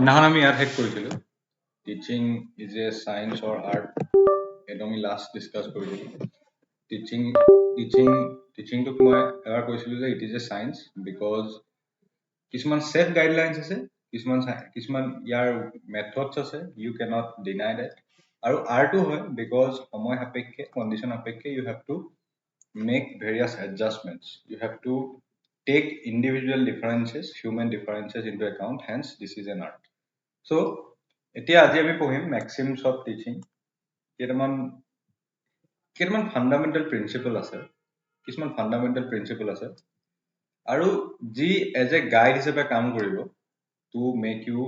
সিদিনাখন আমি ইয়াত শেষ কৰিছিলোঁ teaching is a science or art এইটো আমি লাষ্ট ডিছকাছ কৰিছিলোঁ টিচিংটোক মই এবাৰ কৈছিলোঁ যে it is a science because কিছুমান ছেট গাইডলাইনছ আছে কিছুমান ইয়াৰ মেথডছ আছে ইউ কেনট ডিনাই ডেট আৰু আৰ্টো হয় বিকজ সময় সাপেক্ষে কণ্ডিশ্যন সাপেক্ষে you have to make various adjustments you have to take individual differences, human differences into account, hence this is an art. So, এতিয়া আজি আমি পঢ়িম maxims of teaching. কেইটামান fundamental principle আছে কিছুমান fundamental principle আছে আৰু যি as a guide হিচাপে কাম কৰিব to make you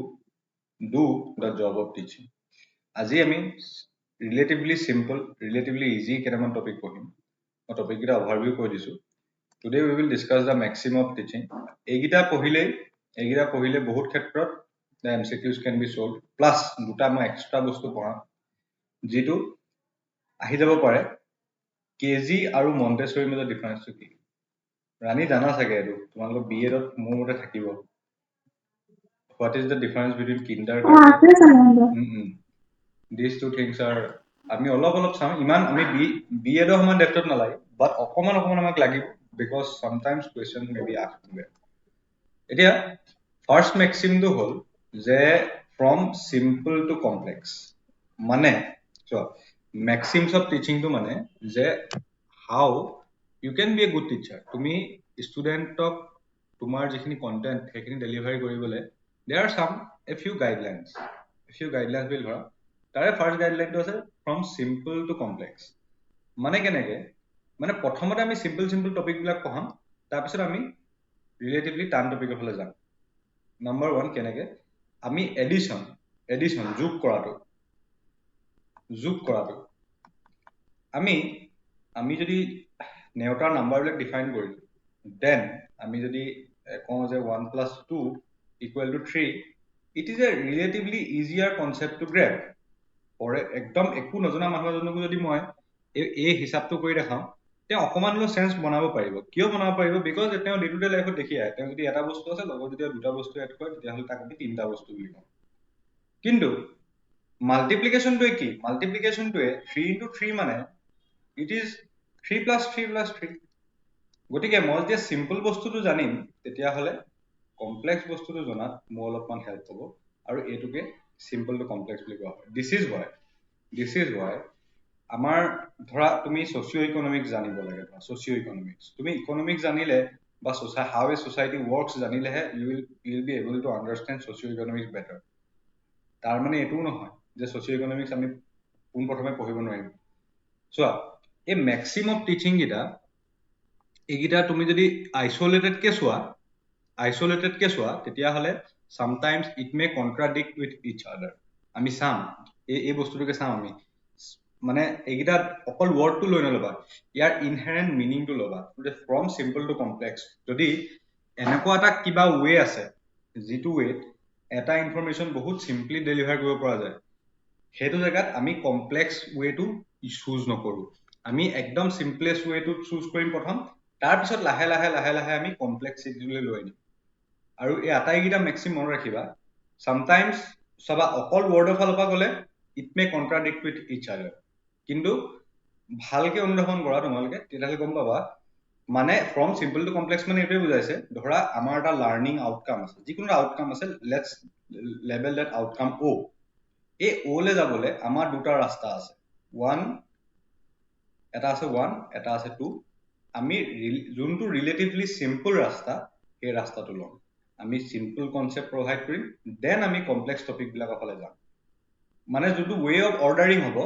do the job of teaching. আজি আমি relatively simple, relatively easy কেইটামান টপিক পঢ়িম মই টপিক কেইটা overview কৰি দিছো Today we will discuss the maxim of teaching. এইগিটা পঢ়িলে বহুত ক্ষেত্ৰত the MCQs can be solved. Plus দুটা মই এক্সট্ৰা বস্তু পঢ়াম যিটো আহি যাব পাৰে কেজি আৰু মন্টেছৰীৰ মাজৰ ডিফাৰেন্সটো কি ৰাণী জানা চাগে এইটো তোমালোকৰ বিএডত মোৰ মতে থাকিব What is the difference between kindergarten? These two things are আমি অলপ চাম ইমান আমি বিএডৰ সমান ডেপথত নালাগে বাট অকমান আমাক লাগিব because sometimes questions may be asked there. এতিয়া first maxim to হল যে from simple to complex মানে so maxims of teaching to মানে যে how you can be a good teacher তুমি studentক তোমাৰ যিখিনি content সেইখিনি ডেলিভাৰি কৰিবলৈ there are a few guidelines will ধৰা তাৰে first guideline to আছে from simple to complex মানে কেনেকে মানে প্ৰথমতে আমি simple টপিক বিলাক পঢ়াম তাৰপিছত আমি ৰিলেটিভলি টান টপিকৰ ফালে যাম নম্বৰ 1 কেনেকে আমি এডিশন যোগ কৰাটো আমি যদি নেওতাৰ নাম্বাৰ বিলাক ডিফাইন কৰিলো দেন আমি যদি কওঁ যে 1 + 2 = 3 it is a relatively easier concept to grab পৰে একদম একো নজনা মানুহ এজনক যদি মই এই হিসাবটো কৰি দেখাম তে অকমান লো সেন্স বনাব পাৰিব কিয় বনাব পাৰিব বিকজ তেওঁ ডে টু ডে লাইফত দেখি আহে তেওঁ যদি এটা বস্তু আছে লগত যদি দুটা বস্তু এড কৰে তেতিয়া হলে তাক আমি তিনটা বস্তু বুলি কওঁ কিন্তু মাল্টিপ্লিকেশনটোৱে কি মাল্টিপ্লিকেশনটোৱে 3 * 3 মানে it is 3 + 3 + 3 গতিকে মই যে সিম্পল বস্তুটো জানিম তেতিয়া হলে কমপ্লেক্স বস্তুটো জনাত মোৰ অলপমান হেল্প হ'ব আৰু এটোকে simple to complex বুলি কোৱা হয় this is why আমাৰ ধৰা তুমি সোশিও ইকোনমিক্স জানিব লাগে সোশিও ইকোনমিক্স তুমি ইকোনমিক্স জানিলে বা how a society works জানিলেহে you will be able to understand socio economics better তাৰ মানে এটো নহয় যে সোশিও ইকোনমিক্স আমি পোন প্ৰথমে পঢ়িব নোৱাৰিম চোৱা এই maxim of teaching গিটা এগিটা তুমি যদি isolated কে চোৱা তেতিয়া হলে sometimes it may contradict with each other আমি চাম এই বস্তুটোকে চাম আমি মানে এগিটা অকল ওয়ার্ড টু লৈ নলবা ইয়াৰ ইনহেৰেন্ট মিনিং টু লবা from simple to complex যদি এনেকুৱা এটা কিবা ওয়ে আছে যিটো ওয়ে এটা ইনফৰমেশন বহুত সিম্পলি ডেলিভাৰ কৰিব পৰা যায় হেতু জায়গাত আমি কমপ্লেক্স ওয়েটো চুজ নকৰো আমি একদম সিম্পলেস্ট ওয়েটো চুজ কৰিম প্ৰথম তাৰ পিছত লাহে লাহে আমি কমপ্লেক্সিটিলৈ লৈ আনিম আৰু এই আটাইগিটা ম্যাক্সিম মনত ৰাখিবা sometimes সবা অকল ওয়াৰ্ডৰ ফালৰ পৰা গলে it may contradict with each other কিন্তু ভালকে অনুধাৱন কৰা তোমালোকে তেতিয়ালে গম পাবা মানে from simple to complex মানে এটোই বুজাইছে ধৰা আমাৰ এটা লাৰ্নিং আউটকাম আছে যিকোনো আউটকাম আছে let's label that outcome O এই O লে যাবলে আমাৰ দুটা ৰাস্তা আছে এটা আছে 1 এটা আছে 2 আমি যোনটো ৰিলেটিভলি সিম্পল ৰাস্তা এই ৰাস্তাটো লম আমি সিম্পল কনসেপ্ট প্ৰভাইড কৰিম দেন আমি কমপ্লেক্স টপিক বিলাকৰ ফালে যাম মানে যোনটো ওয়ে অফ অৰ্ডাৰিং হ'ব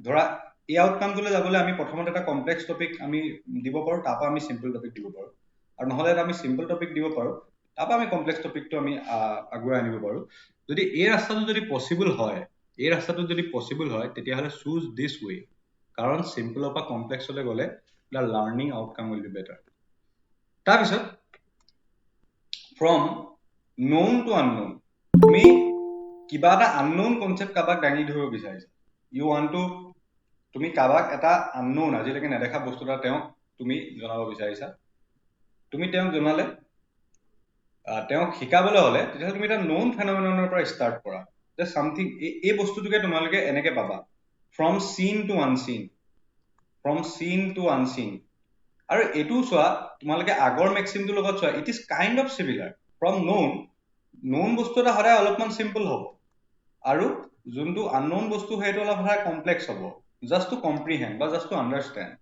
ধৰা এই আউটকামটোলে যাবলে আমি প্ৰথমতে এটা কমপ্লেক্স টপিক আমি দিব পাৰো তাপা আমি সিম্পল টপিক দিব পাৰো আৰু নহলে আমি সিম্পল টপিক দিব পাৰো তাপা আমি কমপ্লেক্স টপিকটো আমি আগুৱাই আনিব পাৰো যদি এই ৰাস্তাটো যদি পসিবল হয় তেতিয়া হলে চুজ দিস ওয়ে কাৰণ সিম্পলৰ পৰা কমপ্লেক্সলৈ গলে the learning outcome will be better তাৰ পিছত from known to unknown তুমি কিবা এটা unknown concept কাবাক দাঙি ধৰিব বিচাৰিছা you want to তুমি কাবাক এটা unknown আজিলৈকে নেদেখা বস্তু এটা তেওঁ তুমি জনাব বিচাৰিছা তুমি তেওঁক জনালে তেওঁক শিকাবলৈ হ'লে তেতিয়াহ'লে তুমি এটা নন ফেনমিননৰ পৰা ষ্টাৰ্ট কৰা যে সামথিং এই বস্তুটোকে তোমালোকে এনেকে পাবা ফ্ৰম চিন টু আনচিন আৰু এইটো চোৱা তোমালোকে আগৰ মেক্সিমটোৰ লগত চোৱা it is kind of similar from non বস্তু এটা সদায় অলপমান চিম্পল হ'ব আৰু যোনটো আননোন বস্তু সেইটো অলপ সদায় কমপ্লেক্স হ'ব জাষ্ট টু কম্প্ৰিহেণ্ড বা জাষ্ট টু আণ্ডাৰষ্টেণ্ড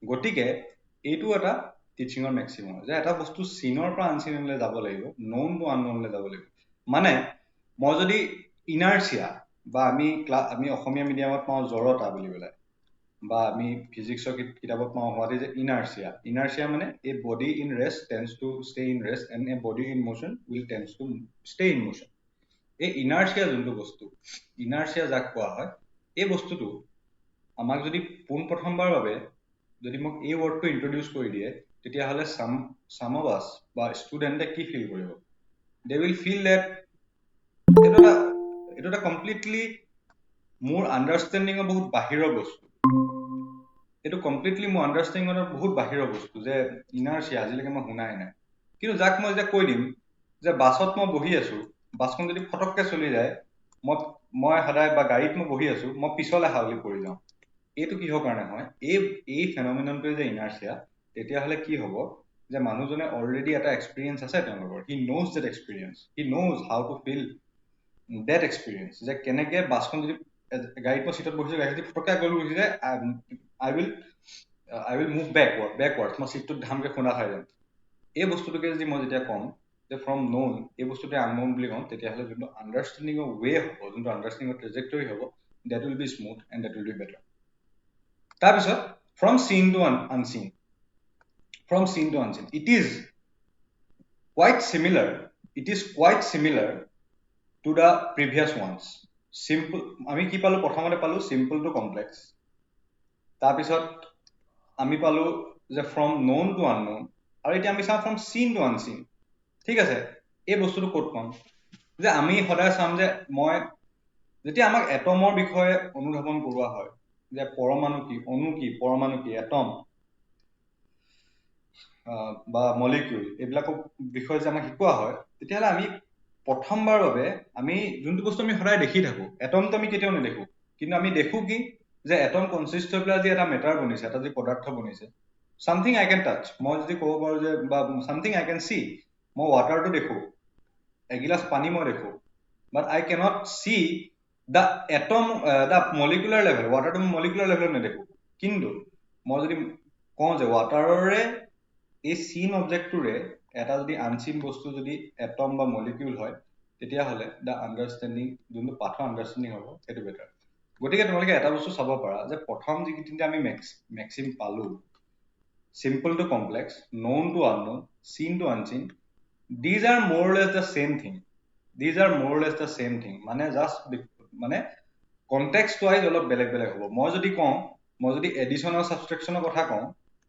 গতিকে এইটো এটা টিচিঙৰ মেক্সিমাম যে এটা বস্তু চিনৰ পৰা আনচিনলৈ যাব লাগিব নন টু আননোনলৈ যাব লাগিব মানে মই যদি ইনাৰ্চিয়া বা আমি অসমীয়া মিডিয়ামত পাওঁ জড়তা বুলি পেলাই বা আমি ফিজিক্সৰ কিতাপত পাওঁ হোৱাট ইজ ইনাৰ্চিয়া মানে a body in rest tends to stay in rest and a body in motion will tends to stay in motion এই ইনাৰ্চিয়া যোনটো বস্তু ইনাৰ্চিয়া যাক কোৱা হয় এই বস্তুটো আমাক যদি পোনপ্ৰথমবাৰৰ বাবে যদি মোক এই ৱৰ্ডটো ইন্ট্ৰডিউচ কৰি দিয়ে তেতিয়াহ'লে some of us বা ষ্টুডেণ্টে কি ফিল কৰিব they will feel that এইটো এটা কমপ্লিটলি মোৰ আণ্ডাৰষ্টেণ্ডিঙৰ বহুত বাহিৰৰ বস্তু এইটো কমপ্লিটলি মোৰ আণ্ডাৰষ্টেণ্ডিঙৰ বহুত বাহিৰৰ বস্তু যে ইনাৰ্চিয়া আজিলৈকে মই শুনাই নাই কিন্তু যাক মই এতিয়া কৈ দিম যে বাছত মই বহি আছো বাছখন যদি ফটককে চলি যায় মই সদায় বা গাড়ীত মই বহি আছো মই পিছলৈ হাউলি পৰি যাওঁ এইটো কিহৰ কাৰণে হয় এই ফেনমিননটোৱে যে ইনাৰ্চিয়া তেতিয়াহ'লে কি হ'ব যে মানুহজনে অলৰেডি এটা এক্সপিৰিয়েঞ্চ আছে তেওঁলোকৰ he knows that experience he knows how to feel that experience যে কেনেকে বাছখন যদি গাড়ীত মই চিটত বহিছো গাড়ী ফটককে গ'ল গুচি যায় I will move backwards মই চিটটোত ধামকে খুন্দা খাই যাম এই বস্তুটোকে যদি মই যেতিয়া কম যে ফ্ৰম নন এই বস্তুটোৱে আননোন বুলি কওঁ তেতিয়াহ'লে যোনটো আণ্ডাৰষ্টেণ্ডিঙৰ ৱে হ'ব যোনটো আণ্ডাৰষ্টেণ্ডিঙৰ ট্ৰেজেক্টৰী হ'ব that will be smooth and that will be better তাৰপিছত from seen to unseen it is quite similar to the previous ones simple আমি কি পালো প্ৰথমতে পালো simple to complex তাৰপিছত আমি পালো যে from known to unknown আৰু এতিয়া আমি চাওঁ from seen to unseen ঠিক আছে এই বস্তুটো ক'ত পাম যে আমি সদায় চাম যে মই যেতিয়া আমাক এটমৰ বিষয়ে অনুধাৱন কৰোৱা হয় যে পৰমাণু কি অণু কি পৰমাণু কি এটম বা মলিকিউল এইবিলাকৰ বিষয়ে যে আমাক শিকোৱা হয় তেতিয়াহ'লে আমি প্ৰথমবাৰৰ বাবে আমি যোনটো বস্তু আমি সদায় দেখি থাকো এটমটো আমি কেতিয়াও নেদেখো কিন্তু আমি দেখো কি যে এটম কনচিষ্ট হৈ পেলাই যে এটা মেটাৰ বনিছে এটা যে পদাৰ্থ বনিছে something I can touch মই যদি ক'ব পাৰো যে বা something I can see মই ৱাটাৰটো দেখো এগিলাচ পানী মই দেখো but I cannot see the atom the molecular level ৱাটাৰটো মই molecular level নেদেখো কিন্তু মই যদি কওঁ যে ৱাটাৰৰে এই সিন অবজেক্টটোৰে এটা যদি আনসিন বস্তু যদি এটম বা মলিকিউল হয় তেতিয়াহ'লে দা আণ্ডাৰষ্টেণ্ডিং যোনটো পাঠৰ আণ্ডাৰষ্টেণ্ডিং হ'ব সেইটো বেটাৰ গতিকে তোমালোকে এটা বস্তু চাব পাৰা যে প্ৰথম যিকেইটা আমি মেক্সিম পালো simple to complex known to unknown seen to unseen these are more or less the same thing মানে জাষ্ট মানে কনটেক্সট ৱাইজ অলপ বেলেগ বেলেগ হ'ব মই যদি কওঁ মই যদি এডিশ্যন আৰু ছাবষ্ট্ৰেকশ্যনৰ কথা কওঁ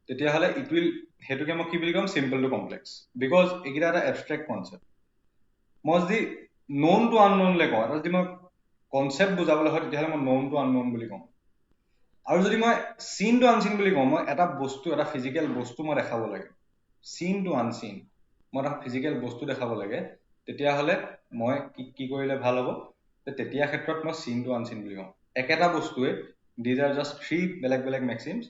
তেতিয়াহ'লে ইট উইল সেইটোকে মই কি বুলি ক'ম চিম্পল টু কমপ্লেক্স বিকজ এইকেইটা এটা এবষ্ট্ৰেক্ট কনচেপ্ট মই যদি নন টু আনননলৈ কওঁ এটা যদি মই কনচেপ্ট বুজাবলৈ হয় তেতিয়াহ'লে মই নন টু আননন বুলি কওঁ আৰু যদি মই চিন টু আনচিন বুলি কওঁ মই এটা বস্তু এটা ফিজিকেল বস্তু মই দেখাব লাগে চিন টু আনচিন মই এটা ফিজিকেল বস্তু দেখাব লাগে তেতিয়াহ'লে মই কি কৰিলে ভাল হ'ব তেতিয়া ক্ষেত্ৰত মই চিন টু আনচিন বুলি কওঁ একেটা বস্তুৱে these are just three বেলেগ বেলেগ maxims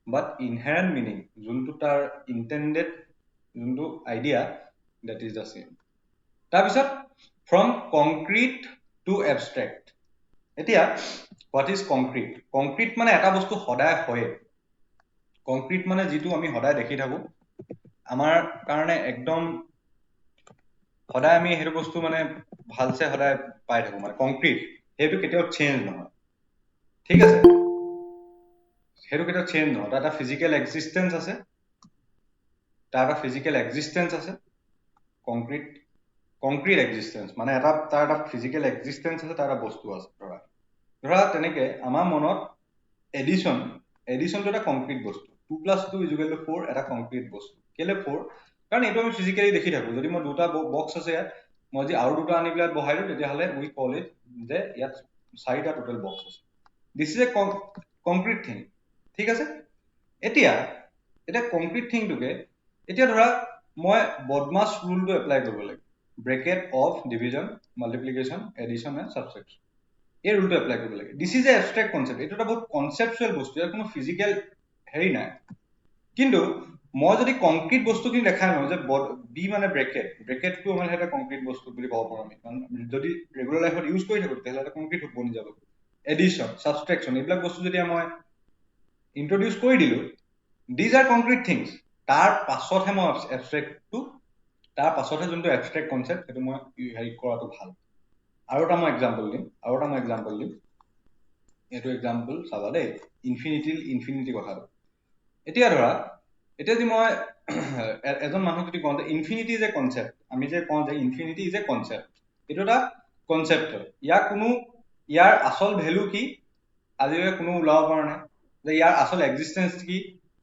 but inherent meaning যোনটো তাৰ intended যোনটো idea that is the same তাৰপিছত from concrete to abstract এতিয়া what is concrete মানে এটা বস্তু সদায় হয় concrete মানে যিটো আমি সদায় দেখি থাকো আমাৰ কাৰণে একদম সদায় আমি সেইটো বস্তু মানে ভালছে সদায় পাই থাকো মানে কংক্ৰিট সেইটো কেতিয়াও চেঞ্জ নহয় ঠিক আছে সেইটো কেতিয়াও চেঞ্জ নহয় তাৰ এটা ফিজিকেল এক্সিষ্টেঞ্চ আছে কংক্ৰিট এক্সিষ্টেঞ্চ মানে তাৰ এটা ফিজিকেল এক্সিষ্টেঞ্চ আছে তাৰ এটা বস্তু আছে ধৰা তেনেকে আমাৰ মনত এডিশ্যনটো এটা কংক্ৰিট বস্তু 2 + 2 = 4 এটা কংক্ৰিট বস্তু কেলে 4 কাৰণ এইটো আমি ফিজিকেলি দেখি থাকো যদি মই দুটা বক্স আছে ইয়াত মই যদি আৰু দুটা আনি পেলাই বহাই দিওঁ তেতিয়াহ'লে উই কল ইট যে ইয়াত 4টা টোটেল বক্স আছে দিছ ইজ এ কংক্ৰিট থিং ঠিক আছে এতিয়া কংক্ৰিট থিংটোকে এতিয়া ধৰা মই বদমাছ ৰুলটো এপ্লাই কৰিব লাগে bracket of division multiplication addition and subtraction এই ৰুলটো এপ্লাই কৰিব লাগে this is a abstract concept এইটো এটা বহুত কনচেপচুৱেল বস্তু ইয়াৰ কোনো ফিজিকেল হেৰি নাই কিন্তু মই যদি কংক্ৰিট বস্তুখিনি দেখাই নহয় যে বি মানে ব্ৰেকেটটো মানে এটা কংক্ৰিট বস্তু বুলি ক'ব পাৰোঁ আমি যদি ৰেগুলাৰ লাইফত ইউজ কৰি থাকোঁ তেতিয়াহ'লে এটা কংক্ৰিট বনি যাব এডিশ্যন ছাবট্ৰেকশ্যন এইবিলাক বস্তু যদি মই ইন্ট্ৰডিউচ কৰি দিলোঁ দিজ আৰ কংক্ৰিট থিংছ তাৰ পাছতহে মই এবষ্ট্ৰেক্টটো তাৰ পাছতহে যোনটো এবষ্ট্ৰেক্ট কনচেপ্ট সেইটো মই হেৰি কৰাটো ভাল আৰু এটা মই এক্সাম্পল দিম এইটো এক্সাম্পল চাবা দেই ইনফিনিটি কথাটো এতিয়া ধৰা এতিয়া যদি মই এজন মানুহ যদি কওঁ যে ইনফিনিটি ইজ এ কনচেপ্ট আমি যে কওঁ যে ইনফিনিটি ইজ এ কনচেপ্ট এইটো এটা কনচেপ্ট হয় ইয়াৰ আচল ভেলু কি আজিলৈকে কোনো ওলাব পৰা নাই যে ইয়াৰ আচল এক্সিষ্টেঞ্চ কি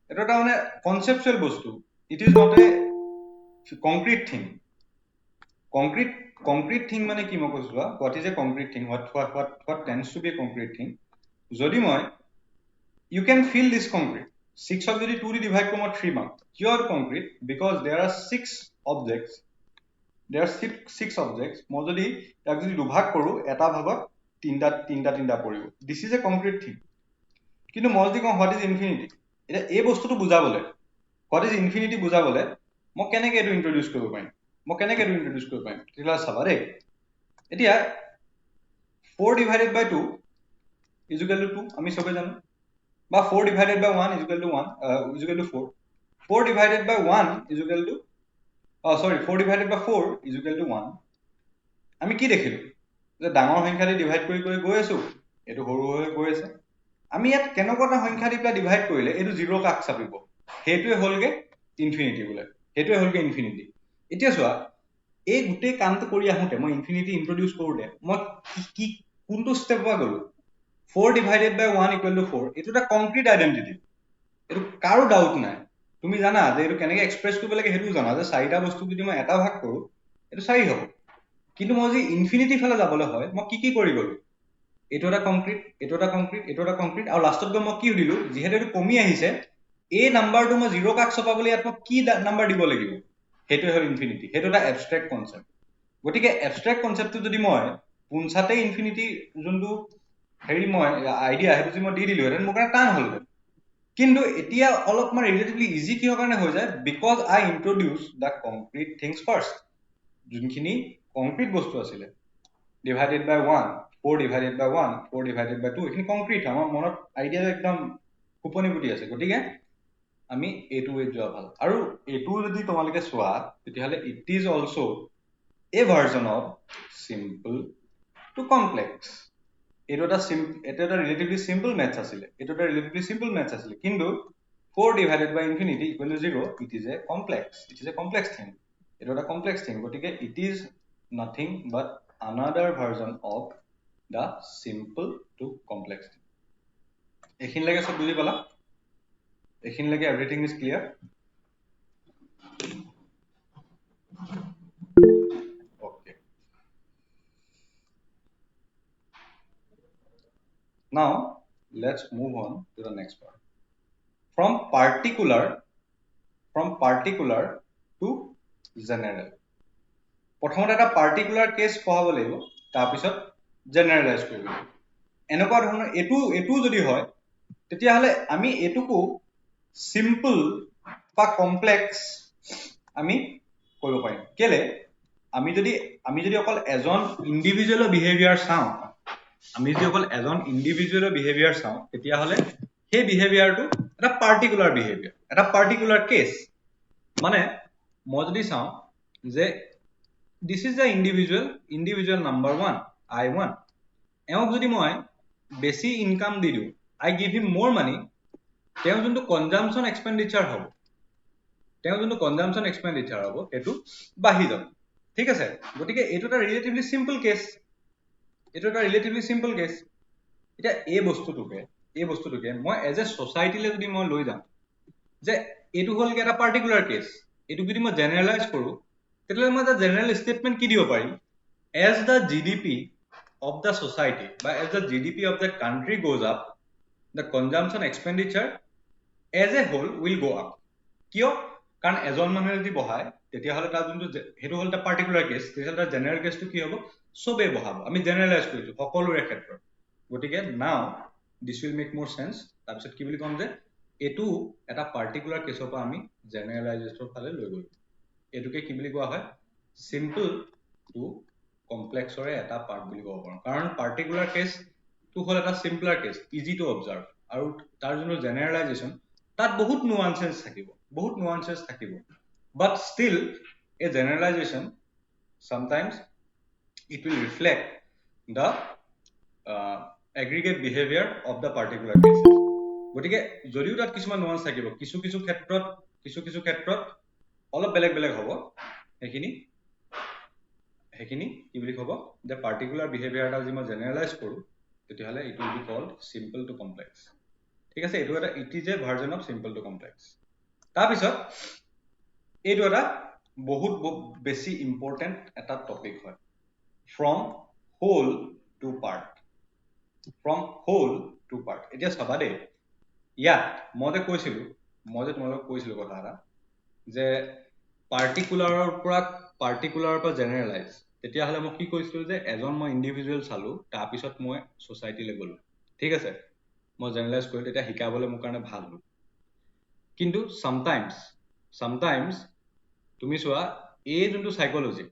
এইটো এটা মানে কনচেপচুৱেল বস্তু it is not a concrete thing concrete thing মানে কি মই কৈছো what is a concrete thing what tends to be a concrete thing যদি মই you can feel this concrete 6 যদি 2 দি ডিভাইড কৰোঁ মই 3 পাম কিয় concrete because there are 6 objects মই যদি ইয়াক যদি দুভাগ কৰোঁ এটা ভাগত তিনিটা পৰিব দিছ ইজ এ কংক্ৰিট থিং কিন্তু মই যদি কওঁ হোৱাট ইজ ইনফিনিটি এতিয়া এই বস্তুটো বুজাবলৈ হোৱাট ইজ ইনফিনিটি বুজাবলৈ মই কেনেকৈ এইটো ইন্ট্ৰডিউচ কৰিব পাৰিম তেতিয়াহ'লে চাবা দেই এতিয়া 4 divided by 2 is equal to 2 আমি চবে জানো বা 4 divided by 1 is equal to 4 4 divided by 1 is equal to 4 divided by 4 is equal to 1 আমি কি দেখিলো যে ডাঙৰ সংখ্যা দি ডিভাইড কৰি গৈ আছো এইটো সৰু হৈ গৈ আছে আমি ইয়াত কেনেকুৱা এটা সংখ্যা দি পেলাই ডিভাইড কৰিলে এইটো 0 কাষ চাপিব সেইটোৱে হ'লগে ইনফিনিটি বোলে ইনফিনিটি এতিয়া চোৱা এই গোটেই কামটো কৰি আহোঁতে মই ইনফিনিটি ইন্ট্ৰডিউচ কৰোঁতে মই কি কোনটো ষ্টেপ পৰা গ'লো 4 ডিভাইডেড বাই 1 ইকুৱেল টু 4 এইটো এটা কংক্ৰিট আইডেণ্টিটি এইটো কাৰো ডাউট নাই তুমি জানা যে এইটো কেনেকৈ এক্সপ্ৰেছ কৰিব লাগে সেইটো জানা যে 4টা বস্তু যদি মই এটা ভাগ কৰোঁ এইটো 4 হ'ব কিন্তু মই যদি ইনফিনিটি ফালে যাবলৈ হয় মই কি কৰি গ'লো এইটো এটা কংক্ৰিট আৰু লাষ্টত গৈ মই কি সুধিলো যিহেতু এইটো কমি আহিছে এই নাম্বাৰটো মই 0 কাষ চপাবলৈ ইয়াত মই কি নাম্বাৰ দিব লাগিব সেইটোৱে হ'ল ইনফিনিটি সেইটো এটা এবষ্ট্ৰেক্ট কনচেপ্ট গতিকে এবষ্ট্ৰেক্ট কনচেপ্টটো যদি মই পোনছাতে ইনফিনিটি যোনটো হেৰি মই আইডিয়া সেইটো যদি মই দি দিলোহেঁতেন মোৰ কাৰণে টান হ'লহেঁতেন কিন্তু এতিয়া অলপমান ৰিলেটিভলি ইজি কিহৰ কাৰণে হৈ যায় because I introduce the concrete things first যোনখিনি কংক্ৰিট বস্তু আছিলে divided by 1 4 divided by 1 4 divided by 2 এইখিনি কংক্ৰিট আমাৰ মনত আইডিয়া একদম খুপনি পুতি আছে গতিকে আমি এইটো ৱেত যোৱা ভাল আৰু এইটো যদি তোমালোকে চোৱা তেতিয়াহ'লে it is also' a version of simple to complex এইটো এটা ৰিলেটিভলি চিম্পল মেথছ আছিলে কিন্তু 4 divided by infinity equal to 0 it is a complex thing এইটো এটা কমপ্লেক্স থিং গতিকে it is nothing but another version of the simple to complex thing এইখিনিলৈকে সব বুজি পালা এইখিনিলৈকে everything is clear okay now let's move on to the next part from particular to general প্ৰথমতে এটা particular cash পঢ়াব লাগিব তাৰপিছত জেনেৰেলাইজ কৰিব লাগিব এনেকুৱা ধৰণৰ এইটো যদি হয় তেতিয়াহ'লে আমি এইটোকো সিম্পল বা কমপ্লেক্স আমি কৰিব পাৰিম কেলে আমি যদি অকল এজন ইণ্ডিভিজুৱেলৰ বিহেভিয়াৰ চাওঁ তেতিয়াহ'লে সেই বিহেভিয়াৰটো এটা পাৰ্টিকুলাৰ বিহেভিয়াৰ এটা পাৰ্টিকুলাৰ কেছ মানে মই যদি চাওঁ যে this is the individual number 1 I1 এওক যদি মই বেছি ইনকাম দি দিওঁ I give him more money তেওঁ যোনটো কনজাম্পচন এক্সপেন্ডিচাৰ হ'ব সেইটো বাঢ়ি যাব ঠিক আছে গতিকে এইটো এটা ৰিলেটিভলি সিম্পল কেছ এতিয়া এই বস্তুটোকে মই এজ এ সোসাইটিলে যদি মই লৈ যাম যে এইটো হ'ল এটা পাৰ্টিকুলাৰ কেছ এইটো যদি মই জেনেৰেলাইজ কৰোঁ তেতিয়াহ'লে মই এটা জেনেৰেল ষ্টেটমেণ্ট কি দিব পাৰিম as the GDP of the society বা as the GDP of the country goes up the consumption expenditure as a whole will go up কিয় কাৰণ এজন মানুহে যদি বঢ়ায় তেতিয়াহ'লে তাৰ যোনটো সেইটো হ'ল এটা পাৰ্টিকুলাৰ কেছ, তেতিয়াহ'লে তাৰ জেনেৰেল কেছটো কি হ'ব, চবেই বহাব, আমি জেনেৰেলাইজ কৰিছোঁ সকলোৰে ক্ষেত্ৰত। গতিকে নাও দিছ উইল মেক মোৰ চেন্স। তাৰপিছত কি বুলি ক'ম যে এইটো এটা পাৰ্টিকুলাৰ কেছৰ পৰা আমি জেনেৰেলাইজেশ্যনৰ ফালে লৈ গ'লো। এইটোকে কি বুলি কোৱা হয়, চিম্পল টু কমপ্লেক্সৰে এটা পাৰ্ট বুলি ক'ব পাৰোঁ। কাৰণ পাৰ্টিকুলাৰ কেছটো হ'ল এটা চিম্পলাৰ কেছ, ইজি টু অবজাৰ্ভ, আৰু তাৰ যোনটো জেনেৰেলাইজেশ্যন তাত বহুত নুৱান্সেছ থাকিব, but still a generalization sometimes it will reflect the aggregate behavior of the particular cases. গতিকে যদিও তাত কিছুমান নুৱান্স থাকিব, কিছু ক্ষেত্ৰত অলপ বেলেগ হ'ব, সেইখিনি কি বুলি ক'ব যে পাৰ্টিকুলাৰ বিহেভিয়াৰ এটা যদি মই জেনেৰেলাইজ কৰোঁ তেতিয়াহ'লে it will be called simple to complex. ঠিক আছে, এইটো এটা it is a version of simple to complex. তাৰপিছত এইটো এটা বহুত বেছি ইম্পৰ্টেণ্ট এটা টপিক হয়, ফ্ৰম হোল টু পাৰ্ট। এতিয়া চাবা দেই, ইয়াত মই যে তোমালোকক কৈছিলো কথা এটা যে পাৰ্টিকুলাৰৰ পৰা জেনেৰেলাইজ, তেতিয়াহ'লে মই কি কৈছিলো যে এজন মই ইণ্ডিভিজুৱেল চালো, তাৰপিছত মই ছ'চাইটিলৈ গ'লো। ঠিক আছে, মই জেনেৰেলাইজ কৰিলো, তেতিয়া শিকাবলৈ মোৰ কাৰণে ভাল হ'ল। কিন্তু sometimes তুমি চোৱা এই যোনটো সাইকোলজি,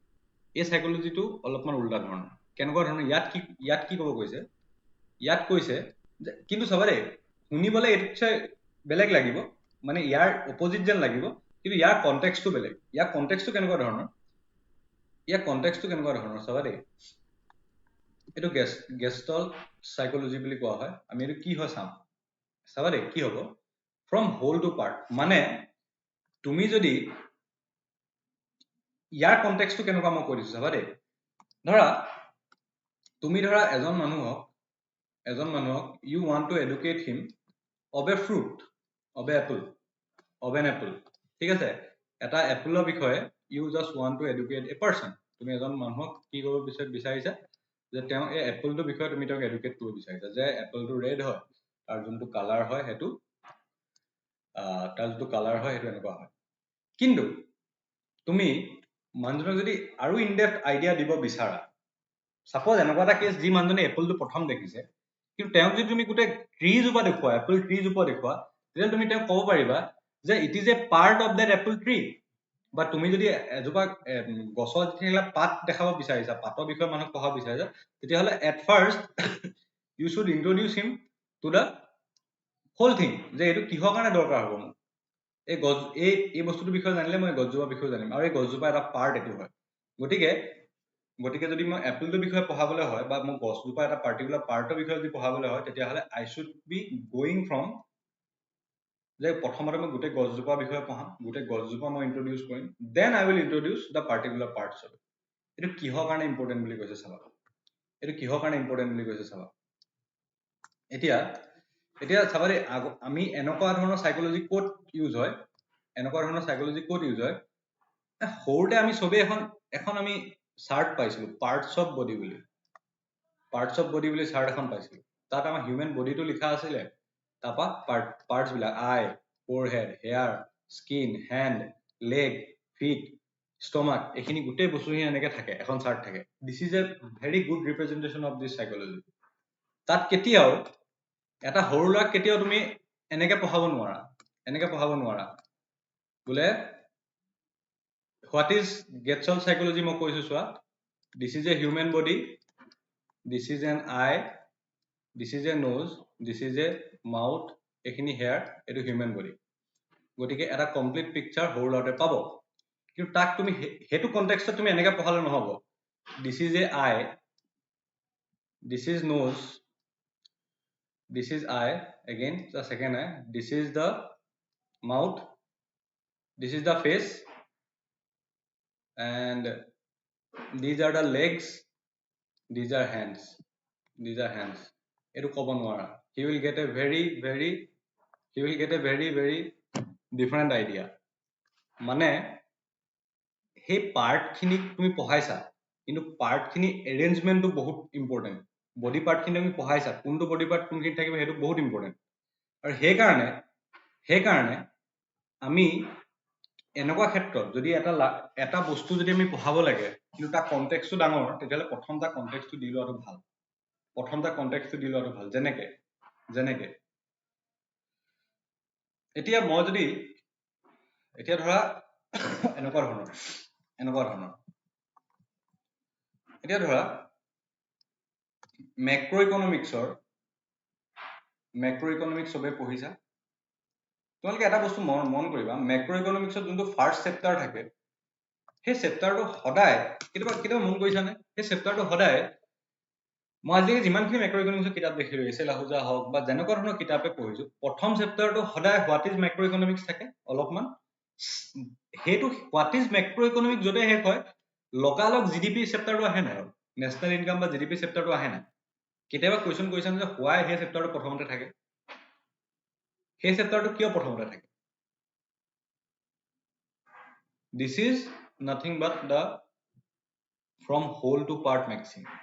এই সাইকোলজিটো অলপমান উল্টা ধৰণৰ। কেনেকুৱা ধৰণৰ, ইয়াত কি ক'ব কৈছে, ইয়াত কৈছে যে কিন্তু চাবা দেই, শুনিবলৈ এইটো বেলেগ লাগিব, মানে ইয়াৰ অপজিট যেন লাগিব, কিন্তু ইয়াৰ কনটেক্সটো বেলেগ। ইয়াৰ কনটেক্সটো কেনেকুৱা ধৰণৰ চাবা দেই, এইটো গেষ্টল্ট সাইকোলজি বুলি কোৱা হয়। আমি এইটো কি হয় চাবা দেই, কি হ'ব ফ্ৰম হোল টু পাৰ্ট, মানে তুমি যদি ইয়াৰ কনটেক্সটো কেনেকুৱা মই কৈ দিছো চাবা দেই। তুমি ধৰা এজন মানুহক you want to educate him of a fruit, of an apple। ঠিক আছে, এটা এপলৰ বিষয়ে you just want to educate a person। তুমি এজন মানুহক কি কৰিব বিচাৰিছা যে তেওঁ এই এপলটোৰ বিষয়ে তুমি তেওঁক এডুকেট কৰিব বিচাৰিছা যে এপলটো ৰেড হয়, তাৰ যোনটো কালাৰ হয় সেইটো এনেকুৱা হয়। কিন্তু তুমি মানুহজনক যদি আৰু ইনডেপথ আইডিয়া দিব বিচাৰা, সাপোজ এনেকুৱা এটা কেছ যি মানুহজনে এপলটো প্ৰথম দেখিছে, কিন্তু তেওঁক যদি তুমি গোটেই ট্ৰিজোপা দেখুওৱা, এপল ট্ৰিজোপা দেখুওৱা, তেতিয়া তুমি তেওঁক ক'ব পাৰিবা যে it is a part of that apple tree. বা তুমি যদি এজোপা গছৰ যিবিলাক পাত দেখাব বিচাৰিছা, পাতৰ বিষয়ে মানুহক পঢ়াব বিচাৰিছা, তেতিয়াহ'লে at first you should introduce him to the whole thing, যে এইটো কিহৰ কাৰণে দৰকাৰ হ'ব মোক, এই বস্তুটোৰ বিষয়ে জানিলে মই গছজোপাৰ বিষয়ে জানিম, আৰু এই গছজোপা এটা পাৰ্ট এইটো হয়। গতিকে যদি মই এপলটোৰ বিষয়ে পঢ়াবলৈ হয়, বা মোক গছজোপা এটা পাৰ্টিকুলাৰ পাৰ্টৰ বিষয়ে যদি পঢ়াবলৈ হয়, তেতিয়াহ'লে I should be going from যে প্ৰথমতে মই গোটেই গছজোপাৰ বিষয়ে পঢ়াম, গোটেই গছজোপা মই ইন্ট্ৰডিউচ কৰিম, then I will introduce the particular parts of it. এইটো কিহৰ কাৰণে ইম্পৰ্টেণ্ট বুলি কৈছে চাবা, এতিয়া চাবা দেই, আমি এনেকুৱা ধৰণৰ সাইকোলজি ক'ত ইউজ হয়, সৰুতে আমি চবেই এখন আমি চাৰ্ট পাইছিলো, পাৰ্টছ অফ বডি বুলি চাৰ্ট এখন পাইছিলো। তাত আমাৰ হিউমেন বডিটো লিখা আছিলে, তাৰপা পাৰ্টছ বিলাক eye, forehead, hair, skin, hand, leg, feet, stomach, এইখিনি গোটেই বস্তুখিনি এনেকে থাকে, এখন চাৰ্ট থাকে। This is a very good representation of this psychology. তাত কেতিয়াও এটা সৰু ল'ৰাক কেতিয়াও তুমি এনেকে পঢ়াব নোৱাৰা বোলে হোৱাট ইজ গেষ্টল্ট সাইকোলজি, মই কৈছো চোৱা, this is a human body, this is an eye, this is a nose, this is a mouth, এইখিনি হেয়াৰ, এইটো হিউমেন বডি। গতিকে এটা কমপ্লিট পিকচাৰ সৰু ল'ৰাটোৱে পাব। কিন্তু তাক তুমি সেইটো কনটেক্সটত তুমি এনেকে পঢ়ালে নহ'ব, this is a eye, this is nose, this is eye, again the second eye, this is the mouth, this is the face, and these are the legs, these are hands, etu kobo nwara, he will get a very different idea। মানে সেই part খিনি তুমি পঢ়াইছা, কিন্তু part খিনি এৰেঞ্জমেন্টটো বহুত important. Body part খিনি তুমি পঢ়াইছা, কোনটো বডি পাৰ্ট কোনখিনি থাকিব সেইটো বহুত ইম্পৰ্টেণ্ট। আৰু সেইকাৰণে আমি এনেকুৱা ক্ষেত্ৰত যদি এটা বস্তু যদি আমি পঢ়াব লাগে কিন্তু তাৰ কনটেক্সটো ডাঙৰ তেতিয়াহ'লে প্ৰথম তাৰ কনটেক্সটো দি লোৱাটো ভাল যেনেকে এতিয়া মই যদি এতিয়া ধৰা এনেকুৱা ধৰণৰ এতিয়া ধৰা মেক্ৰ' ইকনমিক্স চবে পঢ়িছা তোমালোকে এটা বস্তু মন কৰিবা মেক্ৰ' ইকনমিক্সত যোনটো ফাৰ্ষ্ট চেপ্টাৰ থাকে সেই চেপ্টাৰটো সদায় কেতিয়াবা মন কৰিছানে সেই চেপ্টাৰটো সদায় মই আজিলৈকে যিমানখিনি মেক্ৰ' ইকনমিক্সৰ কিতাপ দেখিলো এছ এল আহুজা হওক বা যেনেকুৱা ধৰণৰ কিতাপে পঢ়িছো প্ৰথম চেপ্টাৰটো সদায় হোৱাট ইজ মেক্ৰ' ইকনমিক্স থাকে অলপমান সেইটো হোৱাট ইজ মেক্ৰ' ইকনমিক্স য'তে শেষ হয় লগালগ জিডিপি চেপ্টাৰটো আহে নাই নেশ্যনেল ইনকাম বা জিডিপি চেপ্টাৰটো আহে নাই কেতিয়াবা কুৱেশ্যন কৰিছানে যে হোৱাই সেই চেপ্টাৰটো প্ৰথমতে থাকে সেই চেপ্টাৰটো কিয় প্ৰথমতে থাকে this is nothing but the from whole to part maxim